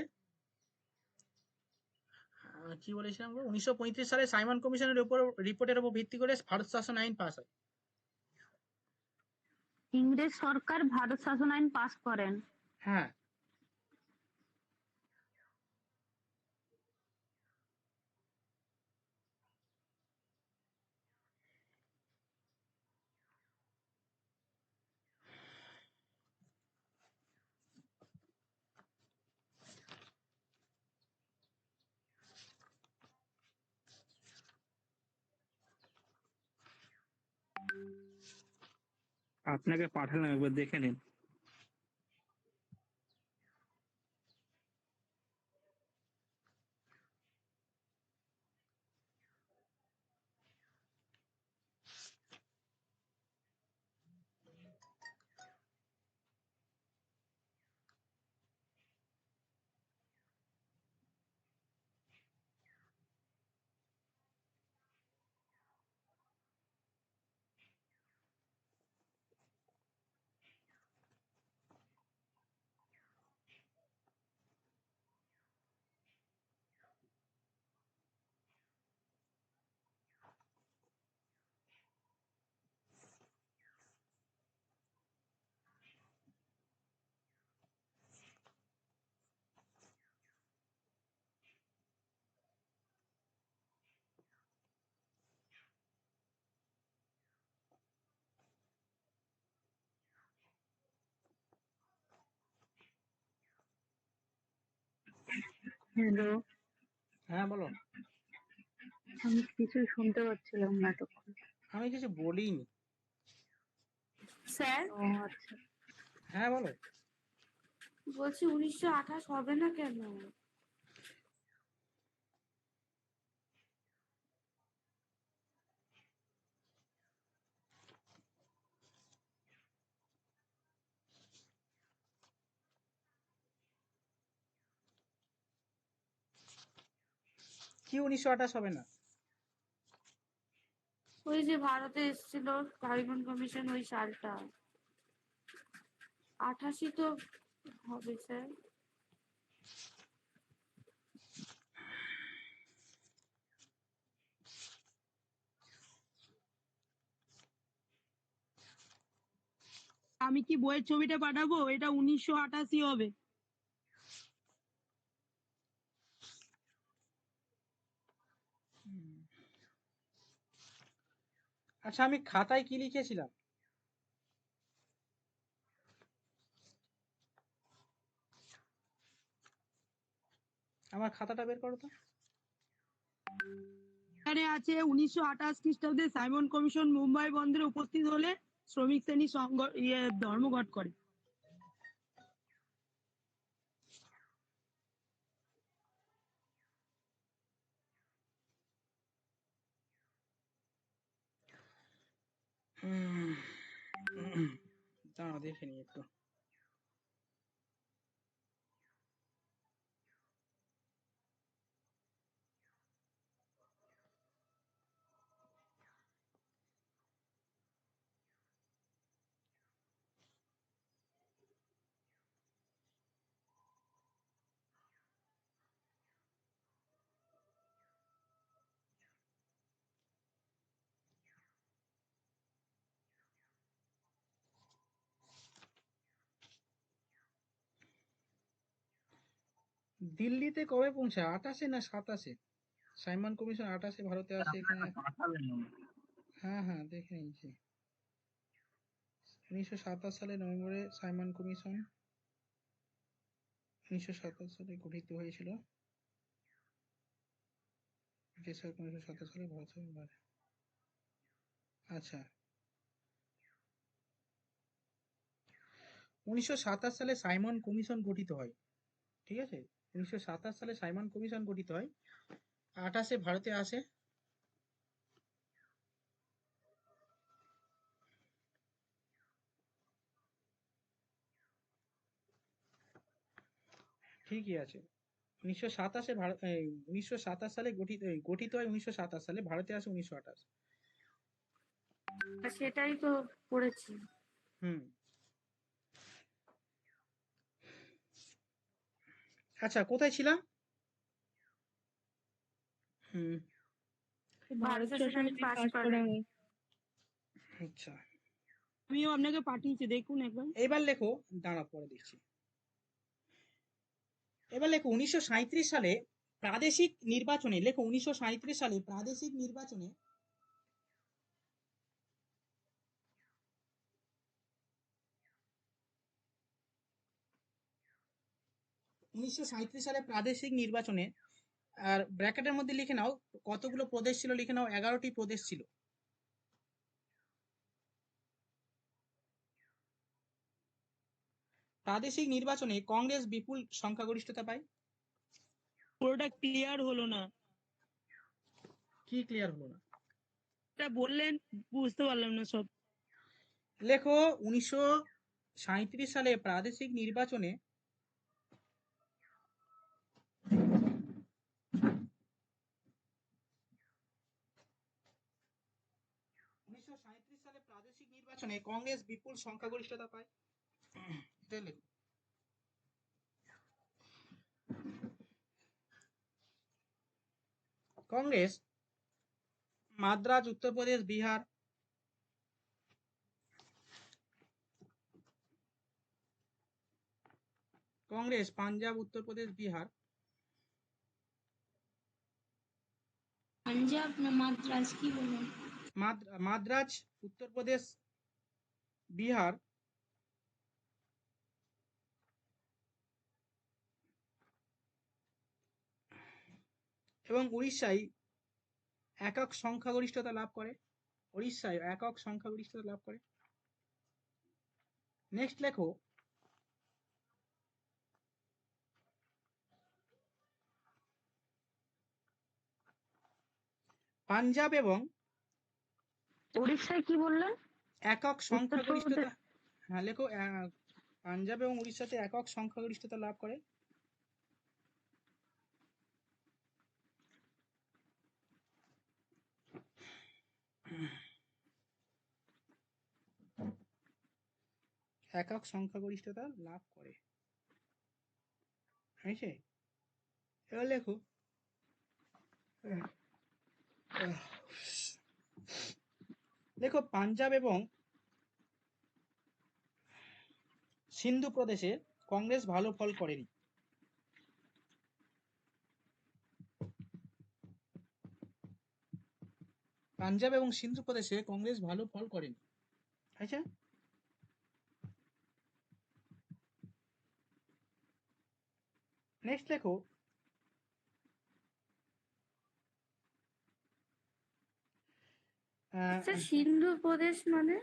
কি বলেছিলাম গো? 1935 সালে সাইমন কমিশনের উপর রিপোর্টের উপর ভিত্তি করে ভারত শাসন আইন পাস হয়। ইংরেজ সরকার ভারত শাসন আইন পাস করেন। হ্যাঁ, আপনাকে পাঠালাম, একবার দেখে নিন। হ্যালো, হ্যাঁ বলো। আমি কিছুই শুনতে পাচ্ছিলাম না এতক্ষণ। আমি কিছু বলিনি। স্যার ও আচ্ছা, হ্যাঁ বলো। বলছি 1928 হবে না কেন? কি 1928 হবে না? ওই যে ভারতে এসেছিল সাইমন কমিশন, ওই সালটা 88 তো হবে স্যার। আমি কি বইয়ের ছবিটা পাঠাবো? এটা 1988 হবে। আচ্ছা আমি খাতায় কি লিখেছিলাম? আমার খাতাটা বের করো তো। এখানে আছে 1928 খ্রিস্টাব্দে সাইমন কমিশন মুম্বাই বন্দরে উপস্থিত হলে শ্রমিক শ্রেণী ধর্মঘট করে। দাঁড়াও দেখে নি একটু। দিল্লিতে কবে পৌঁছায়? 28-এ না 27-এ? সাইমন কমিশন 28-এ ভারতে আসে এখানে। হ্যাঁ হ্যাঁ দেখে নিয়েছি। 1927 সালে নভেম্বরে সাইমন কমিশন 1927 সালে গঠিত হয়েছিল। ব্রিটিশ সরকার 1927 সালে ভারত সরকার। আচ্ছা 1927 সালে সাইমন কমিশন গঠিত হয়, ঠিক আছে। 1927 সালে সাইমন কমিশন গঠিত হয়, 28-এ ভারতে আসে। ঠিকই আছে। 1927-এ ভারত 1927 সালে গঠিত হয় 1927 সালে, ভারতে আসে 1928। সেটাই তো পড়েছি। হুম। আচ্ছা কোথায় ছিলাম? হুম। ভারত সেশন পাস করে। আচ্ছা আমিও আপনাকে পাঠিয়েছি, দেখুন একবার। এবার লেখো, দাঁড়া পরে দেখছি। এবার লেখো 1937 সালে প্রাদেশিক নির্বাচনে, লেখো 1937 সালে প্রাদেশিক নির্বাচনে 1937 সালে প্রাদেশিক নির্বাচনে, আর ব্র্যাকেটের মধ্যে লিখে নাও কতগুলো প্রদেশ ছিল, লিখে নাও 11টি প্রদেশ ছিল। প্রাদেশিক নির্বাচনে কংগ্রেস বিপুল সংখ্যাগরিষ্ঠতা পায়। পুরোটা ক্লিয়ার হলো না, কি ক্লিয়ার হলো না? এটা বললেন বুঝতে পারলাম না সব। লেখো 1937 সালে প্রাদেশিক নির্বাচনে কংগ্রেস বিপুল সংখ্যাগরিষ্ঠতা পায়। এটা লেখো। কংগ্রেস মাদ্রাজ, উত্তরপ্রদেশ, বিহার, কংগ্রেস পাঞ্জাব, উত্তরপ্রদেশ, বিহার, পাঞ্জাব না মাদ্রাজ কি বলুন? মাদ্রাজ, উত্তরপ্রদেশ, বিহার এবং উড়িষ্যায় একক সংখ্যাগরিষ্ঠতা লাভ করে। উড়িষ্যায় একক সংখ্যাগরিষ্ঠতা লাভ করে। নেক্সট লেখো পাঞ্জাব এবং উড়িষ্যায় কি বললেন? একক সংখ্যাগরিষ্ঠতা। হ্যাঁ লেখো পাঞ্জাব এবং উড়িষ্যাতে একক সংখ্যাগরিষ্ঠতা লাভ করে। একক সংখ্যাগরিষ্ঠতা লাভ করে। হয়েছে? এবার লেখো দেখো পাঞ্জাব এবং সিন্ধু প্রদেশে কংগ্রেস ভালো ফল করেনি। পাঞ্জাব এবং সিন্ধু প্রদেশে কংগ্রেস ভালো ফল করেনি। আচ্ছা, নেক্সট লেখো স্যার সিন্ধু প্রদেশ মানে?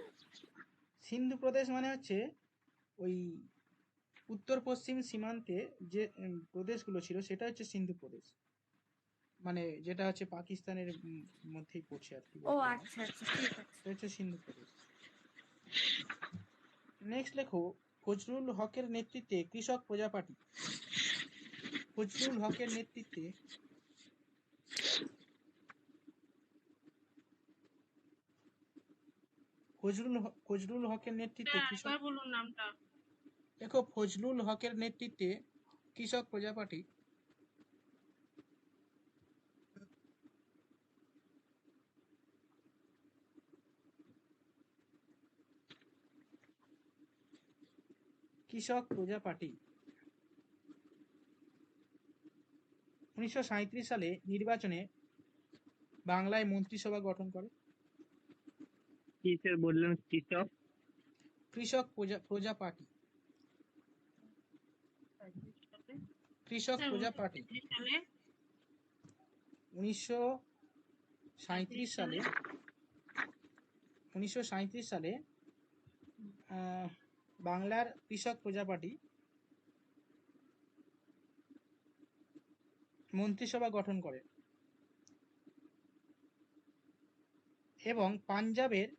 সিন্ধু প্রদেশ মানে হচ্ছে ওই উত্তর পশ্চিম সীমান্তে যে প্রদেশগুলো ছিল সেটা হচ্ছে সিন্ধু প্রদেশ, মানে যেটা হচ্ছে পাকিস্তানের মধ্যেই পড়ছে আর কি। ও আচ্ছা আচ্ছা, ঠিক আছে। এটা হচ্ছে সিন্ধু প্রদেশ। নেক্সট লেখো ফজলুল হকের নেতৃত্বে কৃষক প্রজা পার্টি। ফজলুল হকের নেতৃত্বে ফজলুল হকের নেতৃত্বে কৃষক। বলুন নামটা। দেখো ফজলুল হকের নেতৃত্বে কৃষক প্রজা পার্টি কৃষক প্রজা পার্টি 1937 সালে নির্বাচনে বাংলায় মন্ত্রিসভা গঠন করে। কি স্যার বললেন? কৃষক কৃষক প্রজা পার্টি, কৃষক প্রজা পার্টি 1937 সালে বাংলার কৃষক প্রজা পার্টি মন্ত্রিসভা গঠন করে এবং পাঞ্জাবের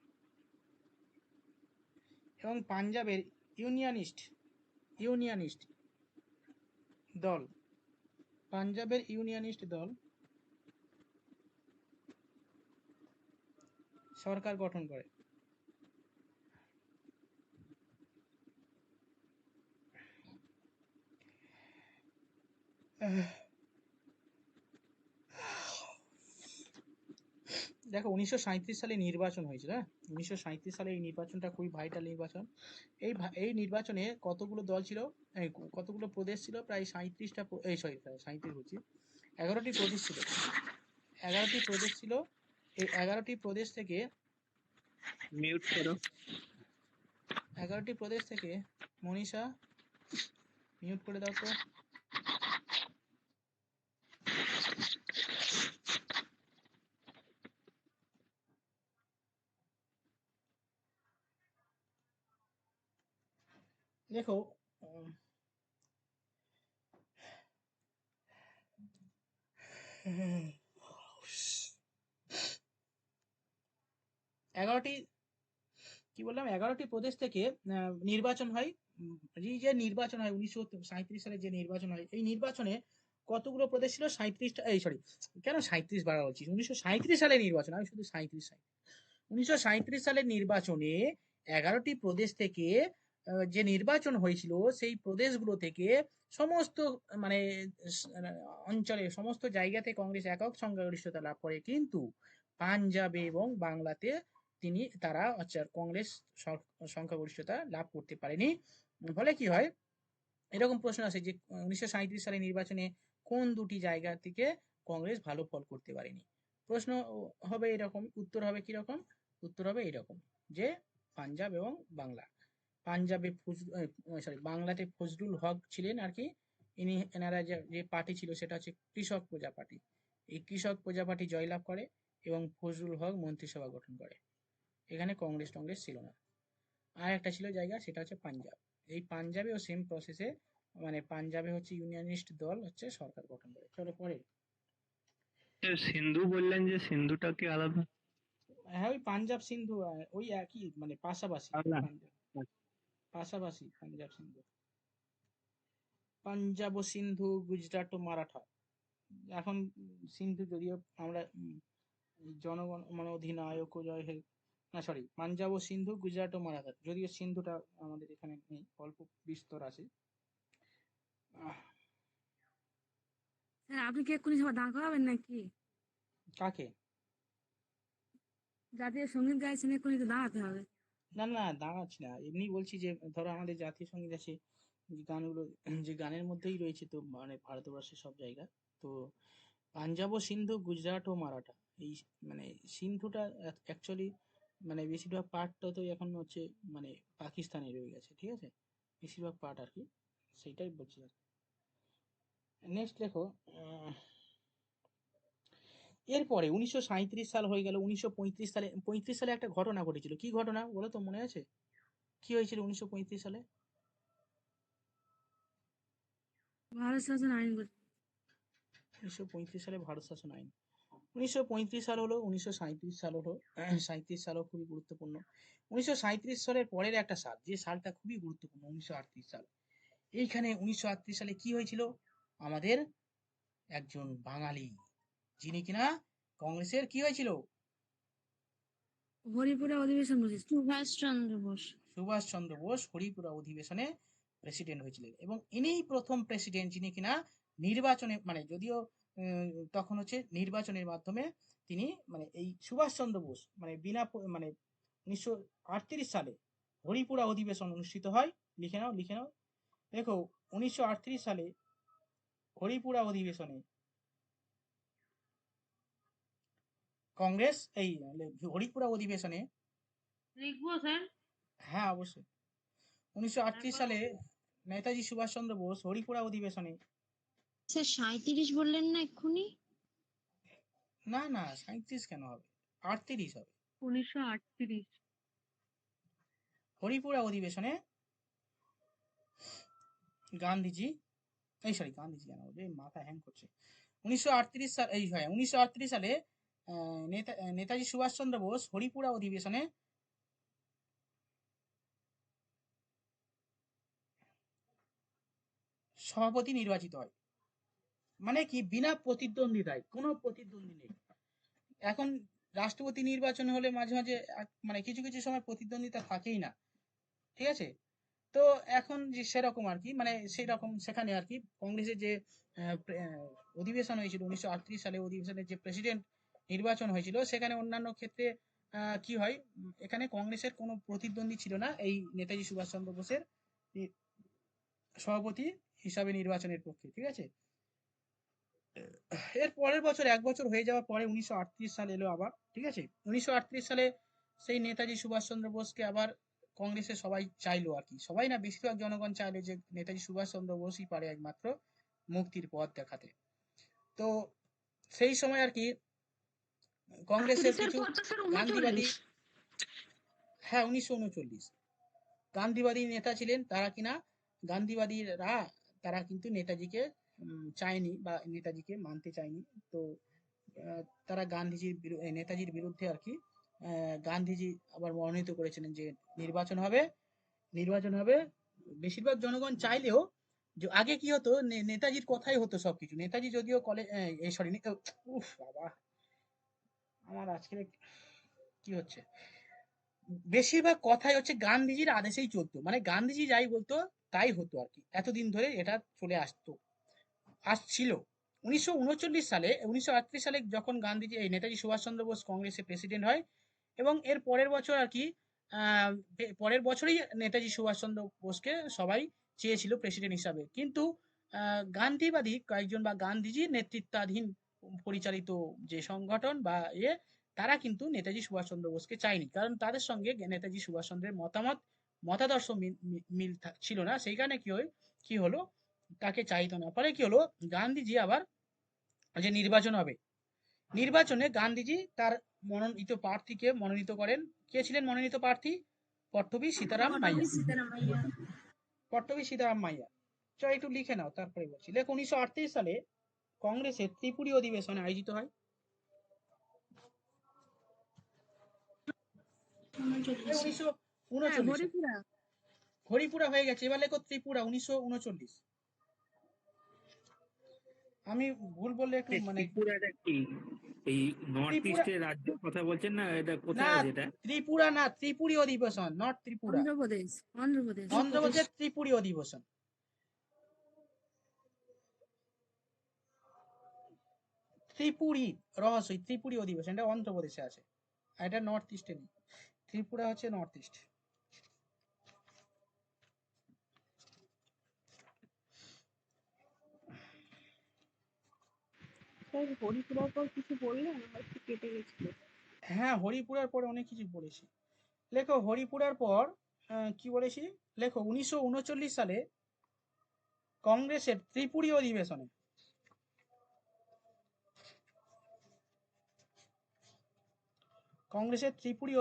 ইউনিয়নিস্ট দল সরকার গঠন করে। দেখো 1937 সালে নির্বাচন হয়েছিল। হ্যাঁ, 1937 সালে এই নির্বাচনটা খুবই ভাইটাল নির্বাচন। এই নির্বাচনে কতগুলো দল ছিল, কতগুলো প্রদেশ ছিল? প্রায় 37টা, সরি 37 বলছি, 11টি প্রদেশ ছিল। 11টি প্রদেশ ছিল। এই 11টি প্রদেশ থেকে মিউট করো। 11টি প্রদেশ থেকে মনীষা মিউট করে দাও তো। দেখো উম, 11টি কি বললাম 11টি প্রদেশ থেকে নির্বাচন হয়। এই যে নির্বাচন হয় 1937 সালে যে নির্বাচন হয়, এই নির্বাচনে কতগুলো প্রদেশ ছিল? 37টা, এই সরি, কেন 37 বার বলছি, 1937 সালে নির্বাচন, আমি শুধু 37 সাল, 1937 সালের নির্বাচনে 11টি প্রদেশ থেকে যে নির্বাচন হয়েছিল, সেই প্রদেশগুলো থেকে সমস্ত মানে অঞ্চলে সমস্ত জায়গাতে কংগ্রেস একক সংখ্যাগরিষ্ঠতা লাভ করে, কিন্তু পাঞ্জাবে এবং বাংলাতে তারা কংগ্রেস সংখ্যাগরিষ্ঠতা লাভ করতে পারেনি। ফলে কি হয়, এরকম প্রশ্ন আসে যে 1937 সালের নির্বাচনে কোন দুটি জায়গা থেকে কংগ্রেস ভালো ফল করতে পারেনি। প্রশ্ন হবে এরকম, উত্তর হবে কিরকম? উত্তর হবে এরকম যে পাঞ্জাব এবং বাংলা। পাঞ্জাবে বাংলাতে ফজলুল হক ছিলেন আর কি, এনারা যে পার্টি ছিল সেটা হচ্ছে কৃষক প্রজা পার্টি। এই কৃষক প্রজা পার্টি জয়লাভ করে এবং ফজলুল হক মন্ত্রিসভা গঠন করে। এখানে কংগ্রেস টংগ্রেস ছিল না। আর একটা ছিল জায়গা, সেটা হচ্ছে পাঞ্জাব। এই পাঞ্জাবেও সেম প্রসেসে, মানে পাঞ্জাবে হচ্ছে ইউনিয়নিস্ট দল হচ্ছে সরকার গঠন করে। চলো পরে। সিন্ধু বললেন যে সিন্ধুটা কি আলাদা? হ্যাঁ, ওই পাঞ্জাব সিন্ধু ওই একই, মানে পাশাপাশি। আলাদা। পাশাপাশি পাঞ্জাব সিন্ধু। পাঞ্জাব ও সিন্ধু, গুজরাট ও মারাঠা। এখন সিন্ধু যদিও আমরা জনগণ মানে অধিনায়ক ও জয় হে, না সরি, পাঞ্জাব ও সিন্ধু, গুজরাট ও মারাঠা, যদিও সিন্ধুটা আমাদের এখানে নেই, অল্প বিস্তর আছে। স্যার আপনি কি এক্ষুনি সবার দাঁড় করাবেন নাকি? কাকে? জাতীয় সঙ্গীত গাইছেন, এক্ষুনি তো দাঁড়াতে হবে। না না, দাঁড়াচ্ছি না, এমনি বলছি যে ধরো আমাদের জাতীয় সঙ্গীত আছে, যে গানগুলো, যে গানের মধ্যেই রয়েছে তো, মানে ভারতবর্ষের সব জায়গা তো। পাঞ্জাব ও সিন্ধু, গুজরাট ও মারাঠা, এই মানে সিন্ধুটা অ্যাকচুয়ালি মানে বেশিরভাগ পার্টটা তো এখন হচ্ছে মানে পাকিস্তানে রয়ে গেছে, ঠিক আছে, বেশিরভাগ পার্ট আর কি, সেইটাই বলছি। নেক্সট দেখো, এরপরে 1937 সাল হয়ে গেল, 1935 সালে একটা ঘটনা ঘটেছিল। কি ঘটনা বলো তো, মনে আছে? কি হয়েছিল 1935 সালে? ভারত শাসন আইন 1935 সালে ভারত শাসন আইন। 1935 সাল হলো, 1937 সাল হলো, 37 সালও খুবই গুরুত্বপূর্ণ। 1937 সালের পরের একটা সাল, যে সালটা খুবই গুরুত্বপূর্ণ, 1938 সাল। এইখানে 1938 সালে কি হয়েছিল? আমাদের একজন বাঙালি, যিনি কিনা কংগ্রেসের কি হয়েছিল, হরিপুরা অধিবেশন বসেছে। সুভাষচন্দ্র বোস। সুভাষচন্দ্র বোস হরিপুরা অধিবেশনে প্রেসিডেন্ট হয়েছিলেন, এবং ইনিই প্রথম প্রেসিডেন্ট যিনি কিনা নির্বাচনে, মানে যদিও তখন হচ্ছে নির্বাচনের মাধ্যমে তিনি, মানে এই সুভাষচন্দ্র বোস মানে বিনা মানে 1938 সালে হরিপুরা অধিবেশন অনুষ্ঠিত হয়। লিখে নাও, লিখে নাও। দেখো, 1938 সালে হরিপুরা অধিবেশনে কংগ্রেস, এই হরিপুরা অধিবেশনে, লিখবো স্যার? হ্যাঁ অবশ্যই, 1938 সালে নেতাজি সুভাষচন্দ্র বোস হরিপুরা অধিবেশনে, স্যার 37 বললেন না এক্ষুনি? না না 37 কেন হবে, 38 হবে। 1938। হরিপুরা অধিবেশনে গান্ধীজি, এই সরি গান্ধীজি কেন বলবে, মাথা হ্যাং করছে। 1938 সাল, এই হয় 1938 সালে নেতাজি সুভাষচন্দ্র বোস হরিপুরা অধিবেশনে সভাপতি নির্বাচিত হয়। মানে কি, বিনা প্রতিদ্বন্দ্বিতায়, কোনো প্রতিদ্বন্দ্বী নেই। এখন রাষ্ট্রপতি নির্বাচন হলে মাঝে মাঝে মানে কিছু কিছু সময় প্রতিদ্বন্দ্বিতা থাকেই না, ঠিক আছে। তো এখন যে সেরকম আর কি, মানে সেই রকম সেখানে আর কি কংগ্রেসের যে অধিবেশন হয়েছিল 1938 সালে, অধিবেশনের যে প্রেসিডেন্ট নির্বাচন হয়েছিল, সেখানে অন্যান্য ক্ষেত্রে কি হয়, এখানে কংগ্রেসের কোনো প্রতিদ্বন্দ্বী ছিল না এই নেতাজি সুভাষচন্দ্র বোসের সভাপতি হিসাবে নির্বাচনের পক্ষে, ঠিক আছে। এর পরের বছর, এক বছর হয়ে যাওয়ার পরে 1938 সাল এলো আবার, ঠিক আছে। 1938 সালে সেই নেতাজি সুভাষচন্দ্র বোসকে আবার কংগ্রেসের সবাই চাইলো আর কি, সবাই না, বেশিরভাগ জনগণ চাইলো যে নেতাজি সুভাষচন্দ্র বোসই পারে একমাত্র মুক্তির পথ দেখাতে। তো সেই সময় আর কি কংগ্রেসের কিছু গান্ধীবাদী, হ্যাঁ 1939, গান্ধীবাদী নেতা ছিলেন, তারা কিনা গান্ধীবাদীরা তারা কিন্তু নেতাজিকে চায়নি বা নেতাজিকে মানতে চায়নি। তো তারা নেতাজির বিরুদ্ধে আর কি গান্ধীজি আবার মনোনীত করেছিলেন যে নির্বাচন হবে। বেশিরভাগ জনগণ চাইলেও যে আগে কি হতো, নেতাজির কথাই হতো সবকিছু। নেতাজি যদিও কলেজ সরি, উফ বাবা, আমার আজকে কি হচ্ছে, বেশিরভাগ কথাই হচ্ছে গান্ধীজির আদেশেই চলতো, মানে গান্ধীজি যাই বলতো তাই হতো আর কি। এতদিন ধরে এটা চলে আসছিল। 1938 সালে যখন নেতাজি সুভাষচন্দ্র বোস কংগ্রেসের প্রেসিডেন্ট হয়, এবং এর পরের বছর আর কি পরের বছরই নেতাজি সুভাষচন্দ্র বোসকে সবাই চেয়েছিল প্রেসিডেন্ট হিসাবে। কিন্তু গান্ধীবাদী কয়েকজন বা গান্ধীজির নেতৃত্বাধীন পরিচালিত যে সংগঠন বা তারা কিন্তু নেতাজি সুভাষচন্দ্র বোসকে চায়নি, কারণ তাদের সঙ্গে নেতাজি সুভাষচন্দ্রের মতাদর্শ মিল ছিল না। সেইখানে কি হলো, তাকে চাইতো না। ফলে কি হলো, গান্ধীজি আবার যে নির্বাচনে গান্ধীজি তার মনোনীত প্রার্থীকে মনোনীত করেন। কে ছিলেন মনোনীত প্রার্থী? পট্টভী সীতারাম মাইয়া। চলো একটু লিখে নাও, তারপরে বলছি। লেখ 1938 সালে কংগ্রেসের ত্রিপুরী অধিবেশন আয়োজিত হয়। 1939 হরিপুরা হয়ে গেছে, এবার লেখো ত্রিপুরা 1939। আমি ভুল বললে একটু মানে ত্রিপুরাটা কি এই নর্থ ইস্টের রাজ্যের কথা বলছেন না? এটা কোথায় আছে এটা? ত্রিপুরা না, ত্রিপুরী অধিবেশন, নট ত্রিপুরা। অন্ধ্রপ্রদেশের ত্রিপুরী অধিবেশন। ত্রিপুরী অধিবেশন, এটা অন্ধ্রপ্রদেশে আছে, আর এটা নর্থ ইস্টে নেই। ত্রিপুরা হচ্ছে নর্থ ইস্ট। হরিপুরার পর কিছু বললেন, একটু কেটে গেছিল। হ্যাঁ, হরিপুরার পরে অনেক কিছু বলেছি। লেখো হরিপুরার পর কি বলেছি, লেখো 1939 সালে কংগ্রেসের ত্রিপুরী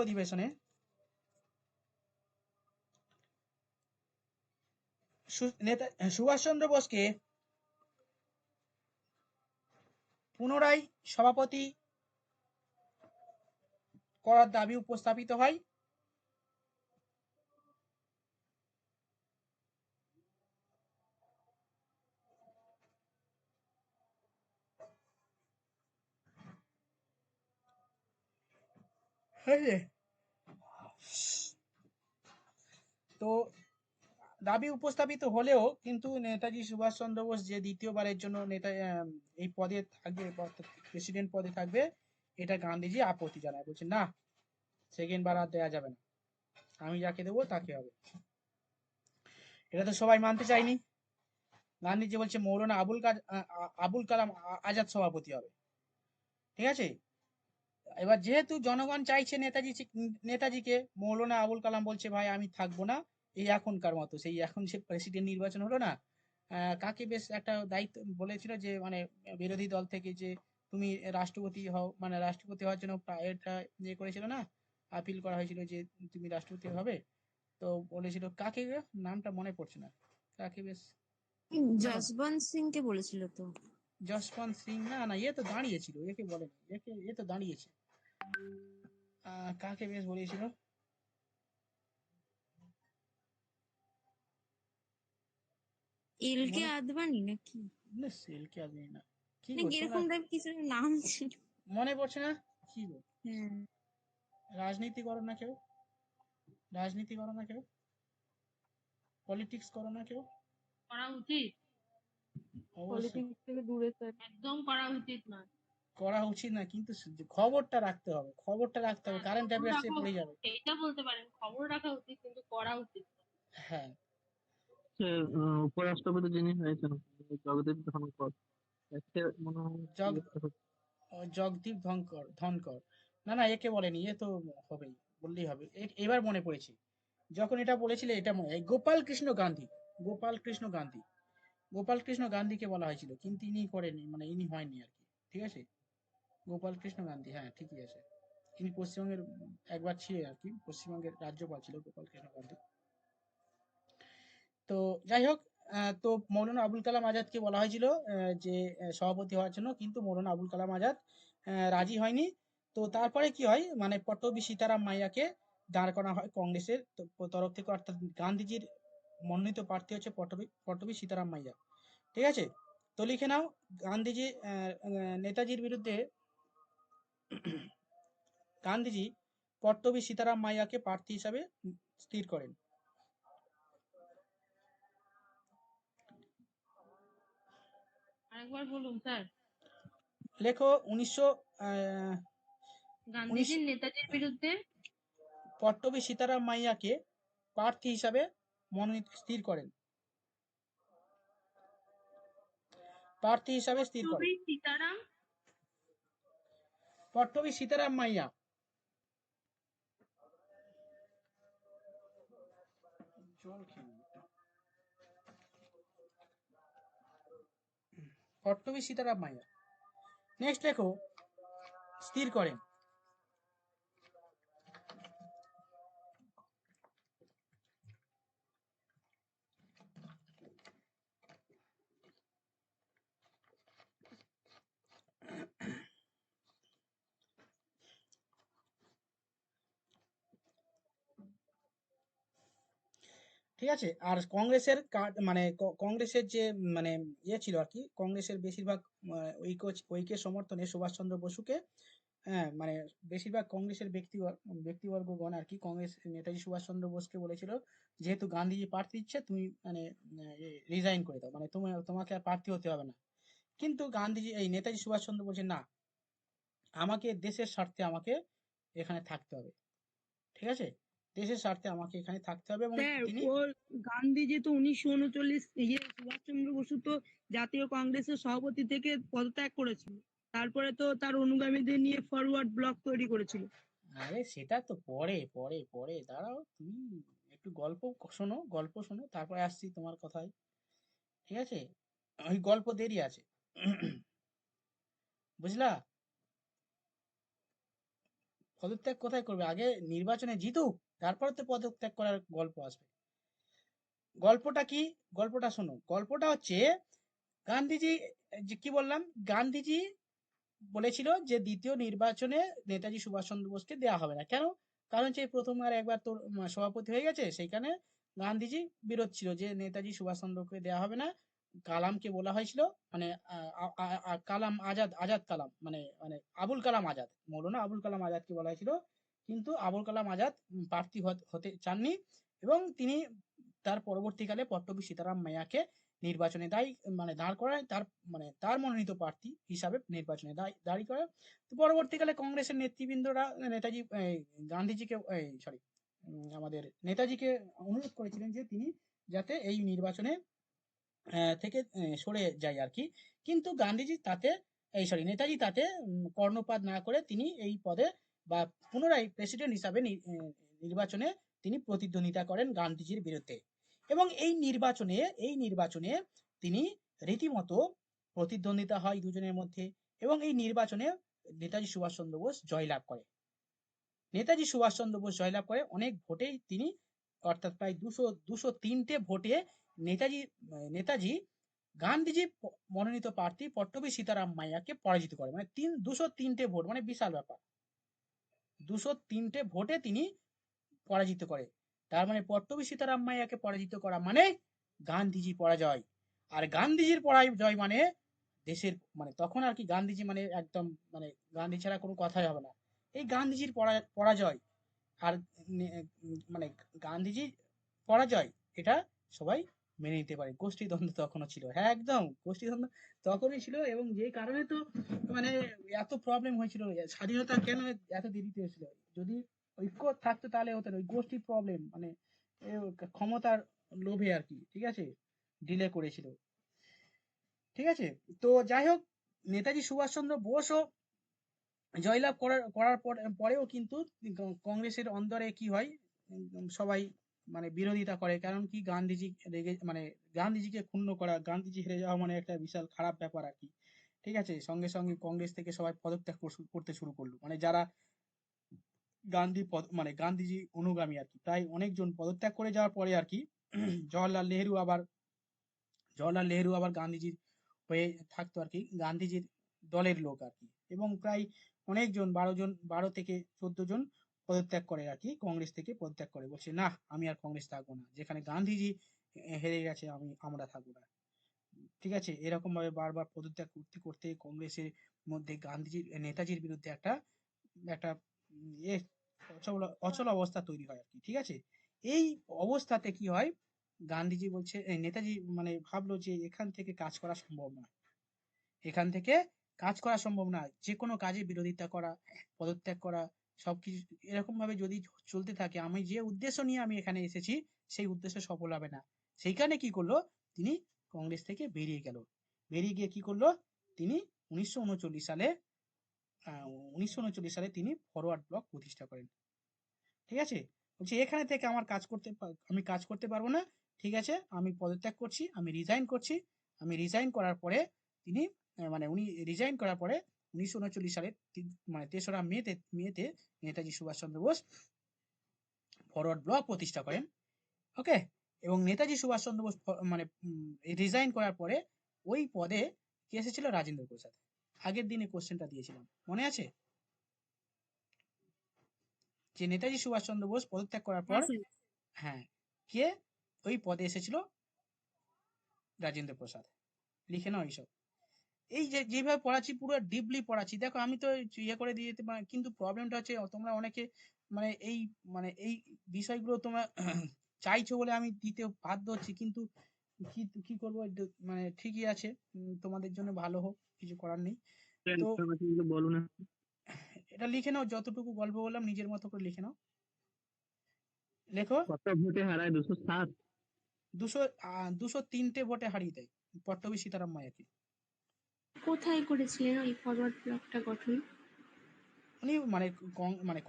অধিবেশনে সুভাষচন্দ্র বোসকে পুনরায় সভাপতি করার দাবি উপস্থাপিত হয়। তো দাবি উপস্থাপিত হলেও কিন্তু নেতাজি সুভাষচন্দ্র বোস যে দ্বিতীয়বারের জন্য এই পদে থাকবে, প্রেসিডেন্ট পদে থাকবে, এটা গান্ধীজি আপত্তি জানায়, বলছে না, সেকেন্ড বার আর দেওয়া যাবে না, আমি যাকে দেবো তাকে হবে। এটা তো সবাই মানতে চায়নি। গান্ধীজি বলছে মৌলানা আবুল কালাম আজাদ সভাপতি হবে। ঠিক আছে, এবার যেহেতু জনগণ চাইছে নেতাজিকে, মৌলানা আবুল কালাম বলছে ভাই আমি থাকবো না। এই এখনকার মতো, সেই এখন সে প্রেসিডেন্ট নির্বাচন হলো না, কাকে বেশ একটা দায়িত্ব বলেছিল যে মানে বিরোধী দল থেকে, যে তুমি রাষ্ট্রপতি হও, মানে রাষ্ট্রপতি হওয়ার জন্য এটা করেছিল না, আপিল করা হয়েছিল যে তুমি রাষ্ট্রপতি হবে। তো বলেছিল কাকে, নামটা মনে পড়ছে না, কাকে বেশ, যশবন্ত সিং কে বলেছিল তো। যশবন্ত সিং না, তো দাঁড়িয়েছিল, একে বলেনি, এ তো দাঁড়িয়েছে। কাকে বেশ বলেছিল, এলকে আদবানি নাকি? না সেলকে আদমি না, কি এরকম টাইপ কিছু নাম ছিল, মনে পড়ছে না, কি গো, হ্যাঁ। রাজনীতি করো না কেউ, পলিটিক্স করো না কেউ, করা উচিত, পলিটিক্স থেকে দূরে স্যার। একদম করা উচিত না। করা উচিত না, কিন্তু খবরটা রাখতে হবে, কারেন্ট অ্যাফেয়ার্সে পড়ে যাবে। এইটা বলতে পারেন, খবর রাখা উচিত কিন্তু করা উচিত না। হ্যাঁ, উপরাষ্ট্রপতি যিনি হয়েছেন জগদীপ ধনকর, একে মনে হয় জগদীপ ধনকর, না একে বলেনি, এ তো হবেই, বললেই হবে। এবার মনে পড়েছে, যখন এটা বলেছিলে এটা গোপাল কৃষ্ণ গান্ধীকে বলা হয়েছিল, কিন্তু ইনি করেনি, মানে ইনি হয়নি আর কি। ঠিক আছে, গোপাল কৃষ্ণ গান্ধী, হ্যাঁ ঠিকই আছে। ইনি পশ্চিমবঙ্গের একবার ছিলেন আর কি, পশ্চিমবঙ্গের রাজ্যপাল ছিল গোপাল কৃষ্ণ গান্ধী। তো যাই হোক, তো মৌলানা আবুল কালাম আজাদকে বলা হয়েছিল যে সভাপতি হওয়ার জন্য, কিন্তু মৌলানা আবুল কালাম আজাদ রাজি হয়নি। তো তারপরে কি হয়, মানে পট্টবী সীতারাম মাইয়াকে দাঁড় করা হয় কংগ্রেসের তরফ থেকে, অর্থাৎ গান্ধীজির মনোনীত প্রার্থী হচ্ছে পট্টবী সীতারাম মাইয়া। ঠিক আছে, তো লিখে নাও, গান্ধীজি নেতাজির বিরুদ্ধে গান্ধীজি পট্টবী সীতারাম মাইয়াকে প্রার্থী হিসাবে স্থির করেন। আরেকবার বলুন স্যার। লেখো 1900 গান্ধীজির নেতাজির বিরুদ্ধে পট্টবী সীতারাম মাইয়াকে প্রার্থী হিসাবে মনোনীত স্থির করেন, প্রার্থী হিসাবে স্থির করেন সীতারাম পট্টবী সীতারাম মাইয়া। পট্টবী সীতারাম মাইয়া নেক্সট লেখো স্থির করেন। ঠিক আছে, আর কংগ্রেসের মানে কংগ্রেসের যে মানে ইয়ে ছিল আর কি, কংগ্রেসের বেশিরভাগ ঐক্যের সমর্থনে সুভাষচন্দ্র বসুকে, হ্যাঁ মানে বেশিরভাগ কংগ্রেসের ব্যক্তিবর্গগণ আর কি, কংগ্রেস নেতাজি সুভাষচন্দ্র বোসকে বলেছিল, যেহেতু গান্ধীজি প্রার্থী দিচ্ছে, তুমি মানে রিজাইন করে দাও, মানে তোমাকে আর প্রার্থী হতে হবে না। কিন্তু গান্ধীজি, এই নেতাজি সুভাষচন্দ্র বলছেন না, আমাকে দেশের স্বার্থে আমাকে এখানে থাকতে হবে। ঠিক আছে, দেশের স্বার্থে আমাকে এখানে থাকতে হবে, এবং স্যার তিনি ও গান্ধীজি তো 1939 সুভাষচন্দ্র বসু তো জাতীয় কংগ্রেসের সভাপতি থেকে পদত্যাগ করেছিল, তারপরে তো তার অনুগামীদের নিয়ে ফরওয়ার্ড ব্লক তৈরি করেছিল। আরে সেটা তো পরে পরে পরে দাঁড়াও, তুমি একটু গল্প শোনো, তারপরে আসছি তোমার কথায়। ঠিক আছে, ওই গল্প দেরি আছে। বুঝলা, পদত্যাগ কোথায় করবে, আগে নির্বাচনে জিতুক, তারপরে তো পদত্যাগ করার গল্প আসবে। গল্পটা কি, গল্পটা শোনো, গল্পটা হচ্ছে গান্ধীজি, যে কি বললাম, গান্ধীজি বলেছিল যে দ্বিতীয় নির্বাচনে নেতাজি সুভাষচন্দ্র বোসকে দেওয়া হবে না। কেন? কারণ হচ্ছে প্রথমবার একবার তোর সভাপতি হয়ে গেছে, সেইখানে গান্ধীজি বিরোধ ছিল যে নেতাজি সুভাষচন্দ্রকে দেওয়া হবে না। কালামকে বলা হয়েছিল, মানে কালাম আজাদ, আজাদ কালাম, মানে মানে আবুল কালাম আজাদ, মৌলানা আবুল কালাম আজাদকে বলা হয়েছিল, কিন্তু আবুল কালাম আজাদ প্রার্থী হতে চাননি, এবং তিনি তার পরবর্তীকালে পট্টবী সীতারাম মাইয়াকে নির্বাচনে দাঁড় করায়, তার মনোনীত প্রার্থী হিসাবে নির্বাচনে দাঁড় করে। তো পরবর্তীকালে কংগ্রেসের নেতৃবৃন্দরা গান্ধীজিকে, সরি, আমাদের নেতাজিকে অনুরোধ করেছিলেন যে তিনি যাতে এই নির্বাচনে থেকে সরে যায় আর কি। কিন্তু নেতাজি তাতে কর্ণপাত না করে তিনি এই পদে বা পুনরায় প্রেসিডেন্ট হিসাবে নির্বাচনে তিনি প্রতিদ্বন্দ্বিতা করেন গান্ধীজির বিরুদ্ধে, এবং এই নির্বাচনে তিনি রীতিমতো প্রতিদ্বন্দ্বিতা হয় দুজনের মধ্যে, এবং এই নির্বাচনে নেতাজি সুভাষচন্দ্র বোস জয়লাভ করে। নেতাজি সুভাষচন্দ্র বোস জয়লাভ করে অনেক ভোটেই তিনি, অর্থাৎ প্রায় 203টে ভোটে নেতাজি গান্ধীজি মনোনীত প্রার্থী পট্টবী সীতারাম মাইয়াকে পরাজিত করে, মানে 203টে ভোট, মানে বিশাল ব্যাপার, 203টে ভোটে তিনি পরাজিত করে। তার মানে পট্টবী সীতারাম মাইয়াকে পরাজিত করা মানে গান্ধীজি পরাজয়, আর গান্ধীজির পরাজয় মানে দেশের, মানে তখন আর কি গান্ধীজি মানে একদম, মানে গান্ধী ছাড়া কোনো কথাই হবে না, এই গান্ধীজির পরাজয়। আর মানে গান্ধীজির পরাজয়, এটা সবাই মেনে নিতে পারে। গোষ্ঠীদ্বন্দ্ব তখনও ছিল, হ্যাঁ একদম গোষ্ঠীদ্বন্দ্ব তখনই ছিল, এবং যে কারণে তো মানে এত প্রবলেম হয়েছিল, স্বাধীনতা কেন এত দেরিতে হয়েছিল, যদি ঐক্য থাকতো তাহলে হতো না, ওই গোষ্ঠী প্রবলেম, মানে ক্ষমতার লোভে আর কি, ঠিক আছে, ডিলে করেছিল। ঠিক আছে, তো যাই হোক, নেতাজি সুভাষচন্দ্র বোসও জয়লাভ করার পরেও কিন্তু কংগ্রেসের অন্দরে কি হয়, সবাই মানে বিরোধিতা করে, কারণ কি গান্ধীজিকে ক্ষুণ্ণ করা, গান্ধীজি হেরে যাওয়া মানে একটা বিশাল খারাপ ব্যাপার আর কি। ঠিক আছে, সঙ্গে সঙ্গে কংগ্রেস থেকে সবাই পদত্যাগ করতে শুরু করলো, মানে যারা গান্ধীজি অনুগামী আর কি, প্রায় অনেকজন পদত্যাগ করে যাওয়ার পরে আর কি জওয়াহরলাল নেহেরু আবার গান্ধীজির হয়ে থাকতো আর কি, গান্ধীজির দলের লোক আর কি। এবং প্রায় অনেকজন 12 থেকে 14 জন পদত্যাগ করে আর কি, কংগ্রেস থেকে পদত্যাগ করে, বলছে না আমি আর কংগ্রেস থাকবো না, যেখানে গান্ধীজি হেরে গেছে আমরা থাকবো না। ঠিক আছে, এরকম ভাবে বারবার পদত্যাগ করতে করতে কংগ্রেসের মধ্যে নেতাজির বিরুদ্ধে একটা একটা ইয়ে অচল অবস্থা তৈরি হয় আর কি। ঠিক আছে, এই অবস্থাতে কি হয়, নেতাজি মানে ভাবলো যে এখান থেকে কাজ করা সম্ভব নয়, এখান থেকে কাজ করা সম্ভব না, যে কোনো কাজে বিরোধিতা করা, পদত্যাগ করা, সবকিছু এরকম ভাবে যদি চলতে থাকে, আমি যে উদ্দেশ্য নিয়ে আমি এখানে এসেছি সেই উদ্দেশ্য সফল হবে না। সেইখানে কি করলো, তিনি কংগ্রেস থেকে বেরিয়ে গেল। বেরিয়ে গিয়ে কি করলো, তিনি 1939 সালে 1939 সালে তিনি ফরওয়ার্ড ব্লক প্রতিষ্ঠা করেন। ঠিক আছে, বলছে এখানে থেকে আমি কাজ করতে পারবো না, ঠিক আছে আমি পদত্যাগ করছি, আমি রিজাইন করছি। রিজাইন করার পরে তিনি উনি রিজাইন করার পরে 1939 সালে মানে 3রা মেতে নেতাজি সুভাষচন্দ্র বোস ফরওয়ার্ড ব্লক প্রতিষ্ঠা করেন। ওকে, এবং নেতাজি সুভাষচন্দ্র বোস রিজাইন করার পরে ওই পদে কে এসেছিল, রাজেন্দ্র প্রসাদ। আগের দিনে কোশ্চেনটা দিয়েছিলাম, মনে আছে? যে নেতাজি সুভাষচন্দ্র বোস পদত্যাগ করার পর, হ্যাঁ, কে ওই পদে এসেছিল, রাজেন্দ্র প্রসাদ। লিখে নাও এইসব। এই যে যেভাবে পড়াচ্ছি পুরো ডিপলি পড়াচ্ছি, দেখো আমি তো ইয়ে করে দিয়ে যেতে পারি, কিন্তু প্রবলেমটা হচ্ছে তোমরা অনেকে এই বিষয়গুলো তোমরা চাইছো বলে আমি দিতে বাধ্য হচ্ছি, কিন্তু কি করবো, ঠিকই আছে, তোমাদের জন্য ভালো হোক, কিছু করার নেই। তো বলো না। এটা লিখে নাও, যতটুকু গল্প বললাম নিজের মতো করে লিখে নাও। লেখো, কত ভোটে হারায়? 207। 203টে ভোটে হারিয়ে দেয় পট্টবী সীতারাম মায়াকে। কোথায় করেছিলেন ওই ফরওয়ার্ড ব্লকটা গঠন? উনি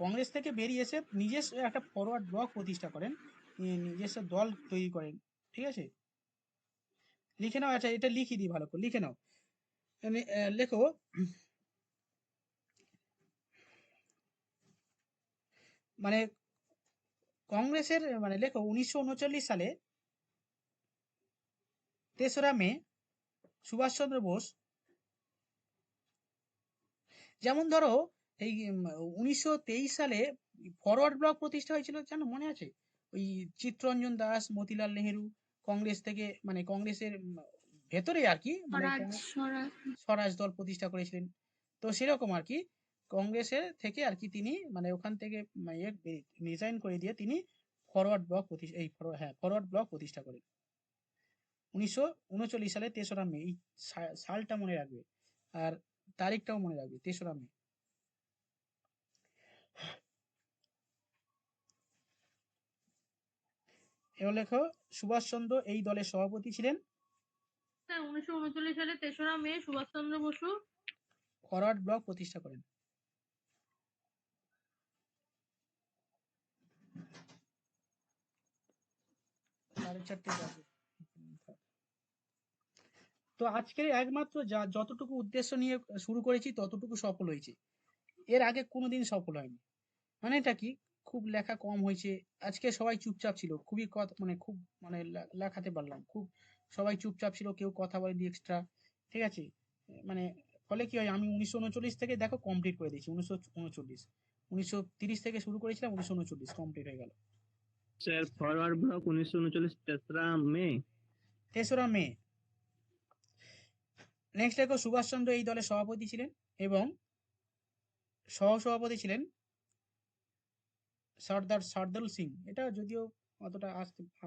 কংগ্রেস থেকে বেরিয়ে এসে নিজস্ব একটা ফরওয়ার্ড ব্লক প্রতিষ্ঠা করেন, নিজস্ব দল তৈরি করেন। ঠিক আছে, লিখে নাও। আচ্ছা, এটা লিখে দিই, ভালো করে লিখে নাও। লেখো, কংগ্রেসের লেখো 1939 সালে 3রা মে সুভাষচন্দ্র বোস, যেমন ধরো এই 1923 সালে ফরওয়ার্ড ব্লক প্রতিষ্ঠা হয়েছিল, জানো, মনে আছে? ওই চিত্তরঞ্জন দাস, মতিলাল নেহেরু কংগ্রেস থেকে কংগ্রেসের ভেতরে আর কি স্বরাজ দল প্রতিষ্ঠা করেছিলেন। তো সেরকম আর কি, কংগ্রেসের থেকে আর কি তিনি ওখান থেকে রিজাইন করে দিয়ে তিনি ফরওয়ার্ড ব্লক প্রতিষ্ঠা করেন 1939 সালে 3রা মে। এই সালটা মনে রাখবে, আর তারিখটাও মনে রাখবে, 3রা মে। এবার লেখো, সুভাষচন্দ্র এই দলের সভাপতি ছিলেন। 1939 সালে 3রা মে সুভাষচন্দ্র বসু ফরওয়ার্ড ব্লক প্রতিষ্ঠা করেন। তো আজকের একমাত্র যতটুকু উদ্দেশ্য নিয়ে শুরু করেছি ততটুকু সফল হয়েছে, এর আগে কোনোদিন সফল হয়নি। এটা কি, খুব লেখা কম হয়েছে আজকে, সবাই চুপচাপ ছিল, খুবই খুব লেখাতে পারলাম, খুব সবাই চুপচাপ ছিল, কেউ কথা বলেনি এক্সট্রা। ঠিক আছে, ফলে কি হয়, আমি 1939 থেকে দেখো কমপ্লিট করে দিয়েছি। 1930 থেকে শুরু করেছিলাম, 1939 কমপ্লিট হয়ে গেল। স্যার, ফরওয়ার্ড ব্লক 1939 3রা মে। 3রা মে। নেক্সট দেখো, সুভাষচন্দ্র এই দলের সভাপতি ছিলেন এবং সহসভাপতি ছিলেন সর্দার শার্দুল সিং। এটা যদিও অতটা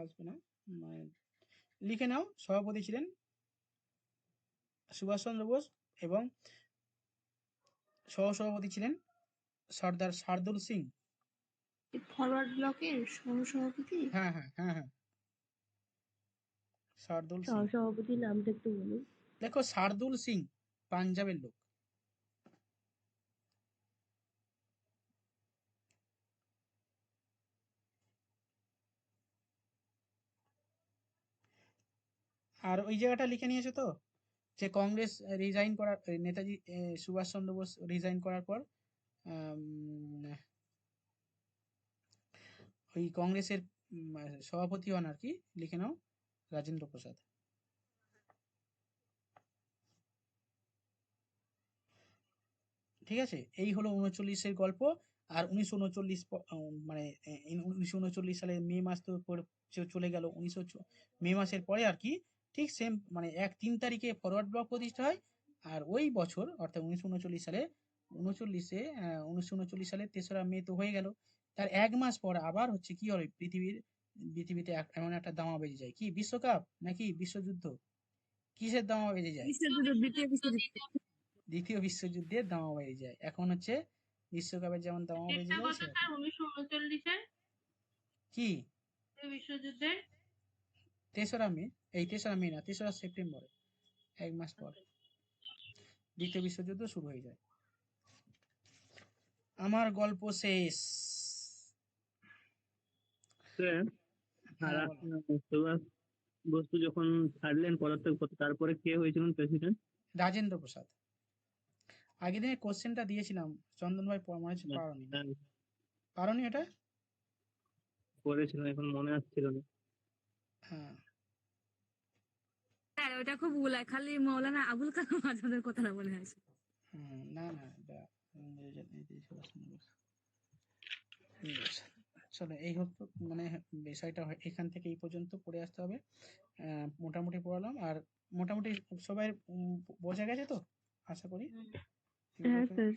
আসবে না, লিখে নাও। সভাপতি ছিলেন সুভাষচন্দ্র বোস এবং সহসভাপতি ছিলেন সর্দার শার্দুল সিং। ফরওয়ার্ড ব্লকের সহসভাপতি? হ্যাঁ হ্যাঁ হ্যাঁ হ্যাঁ, শার্দুল সিং। সহসভাপতির নামটা একটু বলুন। দেখো, শার্দুল সিং পাঞ্জাবের লোক। আর ওই জায়গাটা লিখে নিয়েছো তো, যে কংগ্রেস রিজাইন করার, নেতাজি সুভাষচন্দ্র বোস রিজাইন করার পর ওই কংগ্রেসের সভাপতি হন আর কি, লিখে নাও রাজেন্দ্র প্রসাদ। ঠিক আছে, এই হলো 39-এর গল্প। আর 1939 মানে 1939 সালের মে মাস তো চলে গেল। মে মাসের পরে আর কি ঠিক সেম মানে 3 তারিখে ফরওয়ার্ড ব্লক প্রতিষ্ঠা হয়। আর ওই বছর অর্থাৎ 1939 সালে 1939 সালে 3রা মে তো হয়ে গেল। তার 1 মাস পর আবার হচ্ছে কি হয়, পৃথিবীতে এমন একটা দামা বেজে যায়, কি বিশ্বকাপ নাকি বিশ্বযুদ্ধ, কিসের দামা বেজে যায়? বিশ্বযুদ্ধ, দ্বিতীয় বিশ্বযুদ্ধ। দ্বিতীয় বিশ্বযুদ্ধের দামা বেজে যায়। এখন হচ্ছে বিশ্বকাপের যেমন দামা বেজে ডেটটা যায় কত স্যার 1939-এর কি বিশ্বযুদ্ধের? 3রা মে, এই 3রা মে না, 3রা সেপ্টেম্বর, 1 মাস পর দ্বিতীয় বিশ্বযুদ্ধ শুরু হয়ে যায়। আমার গল্প শেষ। স্যার, হ্যাঁ বলো। সুভাষ বসু যখন ছাড়লেন পদত্যাগ করতে, তারপরে কে হয়েছিলেন প্রেসিডেন্ট? রাজেন্দ্র প্রসাদ। আগের দিনে কোশ্চেনটা দিয়েছিলাম, চন্দন ভাই মনে হচ্ছে পারোনি, পারোনি এটা? করেছিলেন, এখন মনে আসছিল না। হ্যাঁ স্যার ওটা খুব ভুল হয়, খালি মৌলানা আবুল কালাম আজাদের কথাটা মনে হয়। না না, এটা চলো এই হোক, মানে বিষয়টা এখান থেকে এই পর্যন্ত পড়ে আসতে হবে। মোটামুটি পড়ালাম, আর মোটামুটি সবাই বোঝা গেছে তো আশা করি। হ্যাঁ স্যার।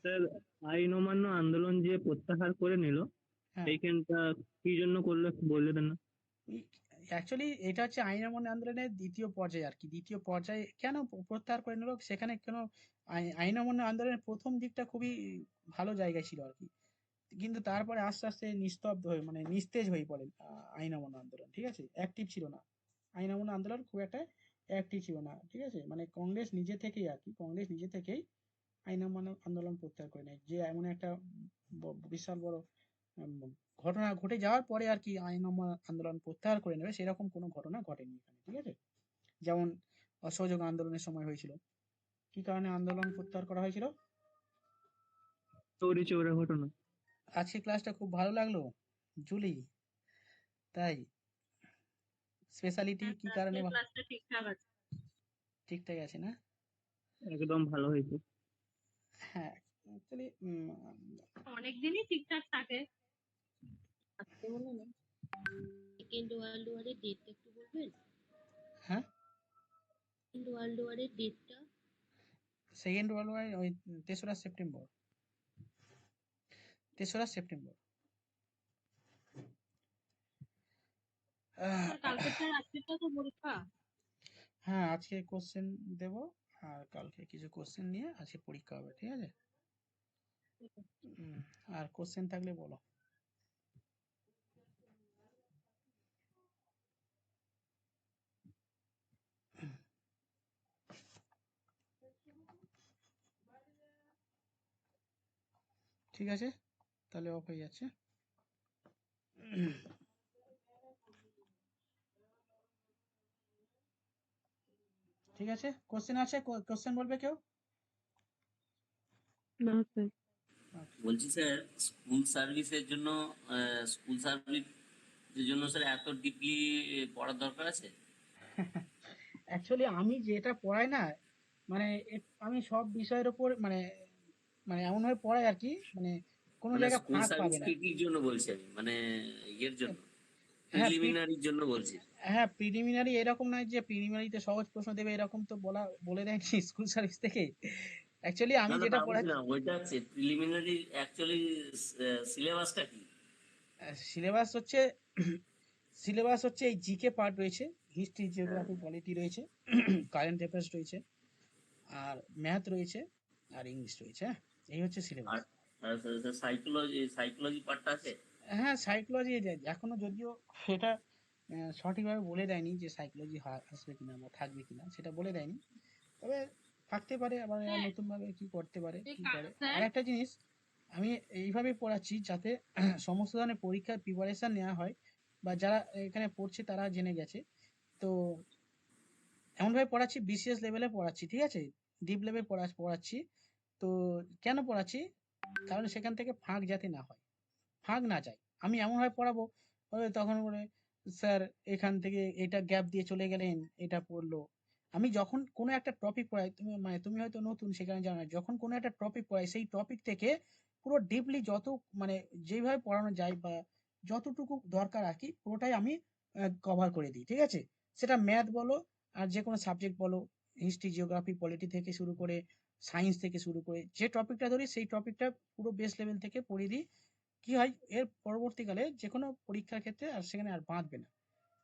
স্যার, আইন অমান্য আন্দোলন যে প্রত্যাহার করে নিল, হ্যাঁ, এইখানটা কি জন্য করলো একটু বলে দেন না? অ্যাকচুয়ালি এটা হচ্ছে আইন অমান্য আন্দোলনের দ্বিতীয় পর্যায়ে আর কি। দ্বিতীয় পর্যায়ে কেন প্রত্যাহার করে নিল, সেখানে কেন আইন অমান্য আন্দোলনের প্রথম দিকটা খুবই ভালো জায়গায় ছিল আর কি, কিন্তু তারপরে আস্তে আস্তে নিস্তব্ধ হয়ে মানে নিস্তেজ হয়ে পড়ে আইন অমান্য আন্দোলন। ঠিক আছে, অ্যাক্টিভ ছিল না আইন অমান্য আন্দোলন, খুব একটা অ্যাক্টিভ ছিল না। ঠিক আছে, মানে কংগ্রেস নিজে থেকেই আর কি, কংগ্রেস নিজে থেকেই আইন অমান্য আন্দোলন প্রত্যাহার করে নেয়, যে এমন একটা বিশাল বড় উম, ঘটনা ঘটে যাওয়ার পরে আর কি আইন অমান্য আন্দোলন প্রত্যাহার করে নেবে, সেরকম কোনো ঘটনা ঘটেনি এখানে। ঠিক আছে, যেমন অসহযোগ আন্দোলনের সময় হয়েছিল, কি কারণে আন্দোলন প্রত্যাহার করা হয়েছিল? চৌরি চৌরা ঘটনা। আজকে ক্লাসটা খুব ভালো লাগলো জুলি, তাই স্পেশালিটি কি কারণে ক্লাসটা ঠিকঠাক আছে। ঠিকঠাক আছে না? একদম ভালো হয়েছে। হ্যাঁ অ্যাকচুয়ালি অনেকদিনই ঠিকঠাক থাকে। সেকেন্ড ওয়ার্ল্ড ওয়ারের ডেটটা একটু বলবেন? হ্যাঁ, সেকেন্ড ওয়ার্ল্ড ওয়ারের ডেটটা? সেকেন্ড ওয়ার্ল্ড ওয়ার ওই 3রা সেপ্টেম্বর, 3রা সেপ্টেম্বর। স্যার কালকে স্যার আজকে তো পরীক্ষা। হ্যাঁ আজকে কোশ্চেন দেব, আর কালকে কিছু কোশ্চেন নিয়ে আজকে পরীক্ষা হবে। ঠিক আছে, আর কোশ্চেন থাকলে বলো। ঠিক আছে, তাহলে অফ হয়ে যাচ্ছে। ঠিক আছে, কোশ্চেন আছে, কোশ্চেন বলবে কেউ? না স্যার। বলছি স্যার, স্কুল সার্ভিসের জন্য স্যার এত ডিপলি পড়ার দরকার আছে? অ্যাকচুয়ালি আমি যেটা পড়াই না, মানে আমি সব বিষয়ের উপর মানে মানে এমন ভাবে পড়াই আর কি, মানে কোনো মানে জায়গায় স্কুল ফাঁক সার্ভিস পাবে না। কি জন্য বলছি আমি, মানে ইয়ের জন্য, হ্যাঁ প্রিলিমিনারির জন্য বলছি। হ্যাঁ প্রিলিমিনারি এরকম নয় যে প্রিলিমিনারিতে সহজ প্রশ্ন দেবে, এরকম তো বলে দেয়নি স্কুল সার্ভিস থেকে। অ্যাকচুয়ালি আমি না না, যেটা তা বলছি পড়াচ্ছি, না, ওইটা আছে প্রিলিমিনারি অ্যাকচুয়ালি সিলেবাসটা কি? সিলেবাস হচ্ছে সিলেবাস হচ্ছে এই জিকে পার্ট রয়েছে, হিস্ট্রি, জিওগ্রাফি, পলিটি রয়েছে, কারেন্ট অ্যাফেয়ার্স রয়েছে, আর ম্যাথ রয়েছে, আর ইংলিশ রয়েছে। হ্যাঁ, এই হচ্ছে সিলেবাস। আর সাইকোলজি পার্টটা আছে? হ্যাঁ সাইকোলজি এখনো যদিও সেটা সঠিকভাবে বলে দেয়নি যে সাইকোলজি আসবে কিনা বা থাকবে কিনা, সেটা বলে দেয়নি। তবে থাকতে পারে, আবার এরা নতুন ভাবে কি করতে পারে কি করে। আর একটা জিনিস আমি এইভাবে পড়াচ্ছি যাতে সমস্ত ধরনের পরীক্ষার প্রিপারেশন নেওয়া হয়, বা যারা এখানে পড়ছে তারা জেনে গেছে। তো এমনভাবে পড়াচ্ছি, বিসিএস লেভেলে পড়াচ্ছি। ঠিক আছে, ডিপ লেভেল পড়াচ্ছি। তো কেন পড়াচ্ছি, কারণ সেখান থেকে ফাঁক যাতে না হয়, ফাঁক না যায়। আমি এমনভাবে পড়াবো তখন বলে স্যার এখান থেকে এটা গ্যাপ দিয়ে চলে গেলেন, এটা পড়লো। আমি যখন কোনো একটা টপিক পড়াই, তুমি হয়তো নতুন সেখানে জানো না, যখন কোনো একটা টপিক পড়াই সেই টপিক থেকে পুরো ডিপলি যত মানে যেভাবে পড়ানো যায় বা যতটুকু দরকার আর কি পুরোটাই আমি কভার করে দিই, ঠিক আছে? সেটা ম্যাথ বলো আর যে কোনো সাবজেক্ট বলো, হিস্ট্রি, জিওগ্রাফি, পলিটি থেকে শুরু করে সায়েন্স থেকে শুরু করে যে টপিকটা ধরি সেই টপিকটা পুরো বেস লেভেল থেকে পড়িয়ে দিই। কি হয় এর পরবর্তীকালে যে কোনো পরীক্ষার ক্ষেত্রে আর সেখানে আর বাঁধবে না,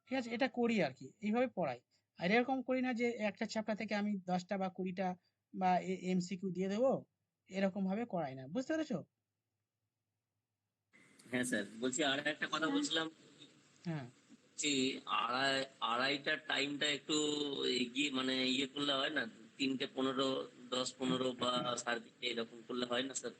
ঠিক আছে? এটা করি আর কি, এইভাবে পড়াই। আর এরকম করি না যে একটা চ্যাপ্টার থেকে আমি 10টা বা 20টা বা এমসিকিউ দিয়ে দেবো, এরকম ভাবে করাই না, বুঝতে পেরেছো? হ্যাঁ স্যার, বলছি আর একটা কথা বলছিলাম হ্যাঁ, যে আড়াইটার টাইমটা একটু এগিয়ে মানে ইয়ে করলে হয় না? 3:15, 10:15 বা 3:30 এরকম করলে হয় না স্যার?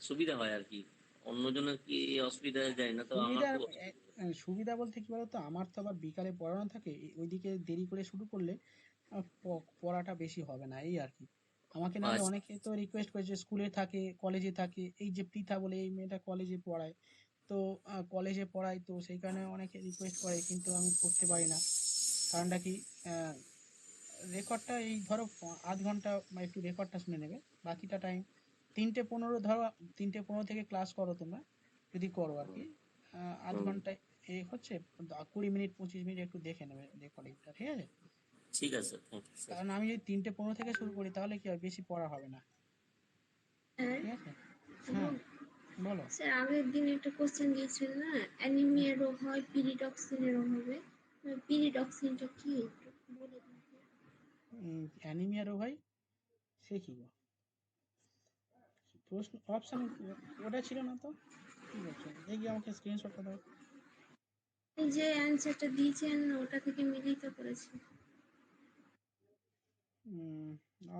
সুবিধা হয় আর কি। অন্যজনের কি অসুবিধা যায় না তো? আমার সুবিধা খুব অসুবিধা। সুবিধা বলতে কি বলতো, আমার তো আবার বিকালে পড়ানো থাকে, ওইদিকে দেরি করে শুরু করলে পড়াটা বেশি হবে না, এই আর কি। আমাকে নাহলে আচ্ছা, অনেকে তো রিকোয়েস্ট করেছে, স্কুলে থাকে, কলেজে থাকে, এই যে পৃথা বলে এই মেয়েটা কলেজে পড়ায়, তো কলেজে পড়াই, তো সেই কারণে অনেকে রিকোয়েস্ট করে, কিন্তু আমি করতে পারি না। কারণটা কি, রেকর্ডটা এই ধরো 8 ঘন্টা বা একটু রেকর্ডটা শুনে নেবে, বাকিটা টাইম 3:15 ধরো, 3:15 থেকে ক্লাস করো তোমরা, যদি করো আর কি, 8 ঘন্টায় হচ্ছে 20 মিনিট 25 মিনিট একটু দেখে নেবে রেকর্ডিংটা, ঠিক আছে? ঠিক আছে স্যার, থ্যাংক ইউ স্যার। কারণ আমি যদি 3:15 থেকে শুরু করি তাহলে কি হয়, বেশি পড়া হবে না, হ্যাঁ, ঠিক আছে? হ্যাঁ, বলো। স্যার আগের দিন একটা কোশ্চেন দিয়েছিল না, অ্যানিমিয়া রোগ হয় পিরিডক্সিনের অভাবে। পিরিডক্সিনটা কি একটু বলে দিন তো। অ্যানিমিয়া রোগ হয়, সে কি গো? প্রশ্ন অপশন ওটা ছিল না তো, কি বলছো? দেখি আমাকে স্ক্রিনশটটা দাও। এই যে অ্যান্সারটা দিয়েছেন ওটা থেকে মিলিত করেছি।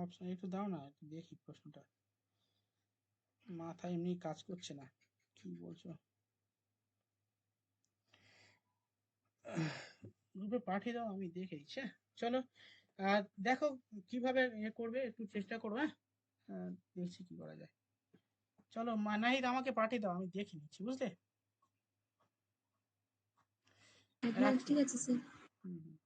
অপশন একটু দাও না, একটু দেখি প্রশ্নটা, মাথা এমনি কাজ করছে না, কি বলছো? গ্রুপে পাঠিয়ে দাও, আমি দেখে দিচ্ছি, হ্যাঁ? চলো, দেখো কিভাবে করবে, একটু চেষ্টা করো, হ্যাঁ? দেখছি কি করা যায়। চলো নাহিদ আমাকে পাঠিয়ে দাও, আমি দেখে নিচ্ছি, বুঝলে? হ্যাঁ রাখছি। ঠিক আছে স্যার। হুম, হুম।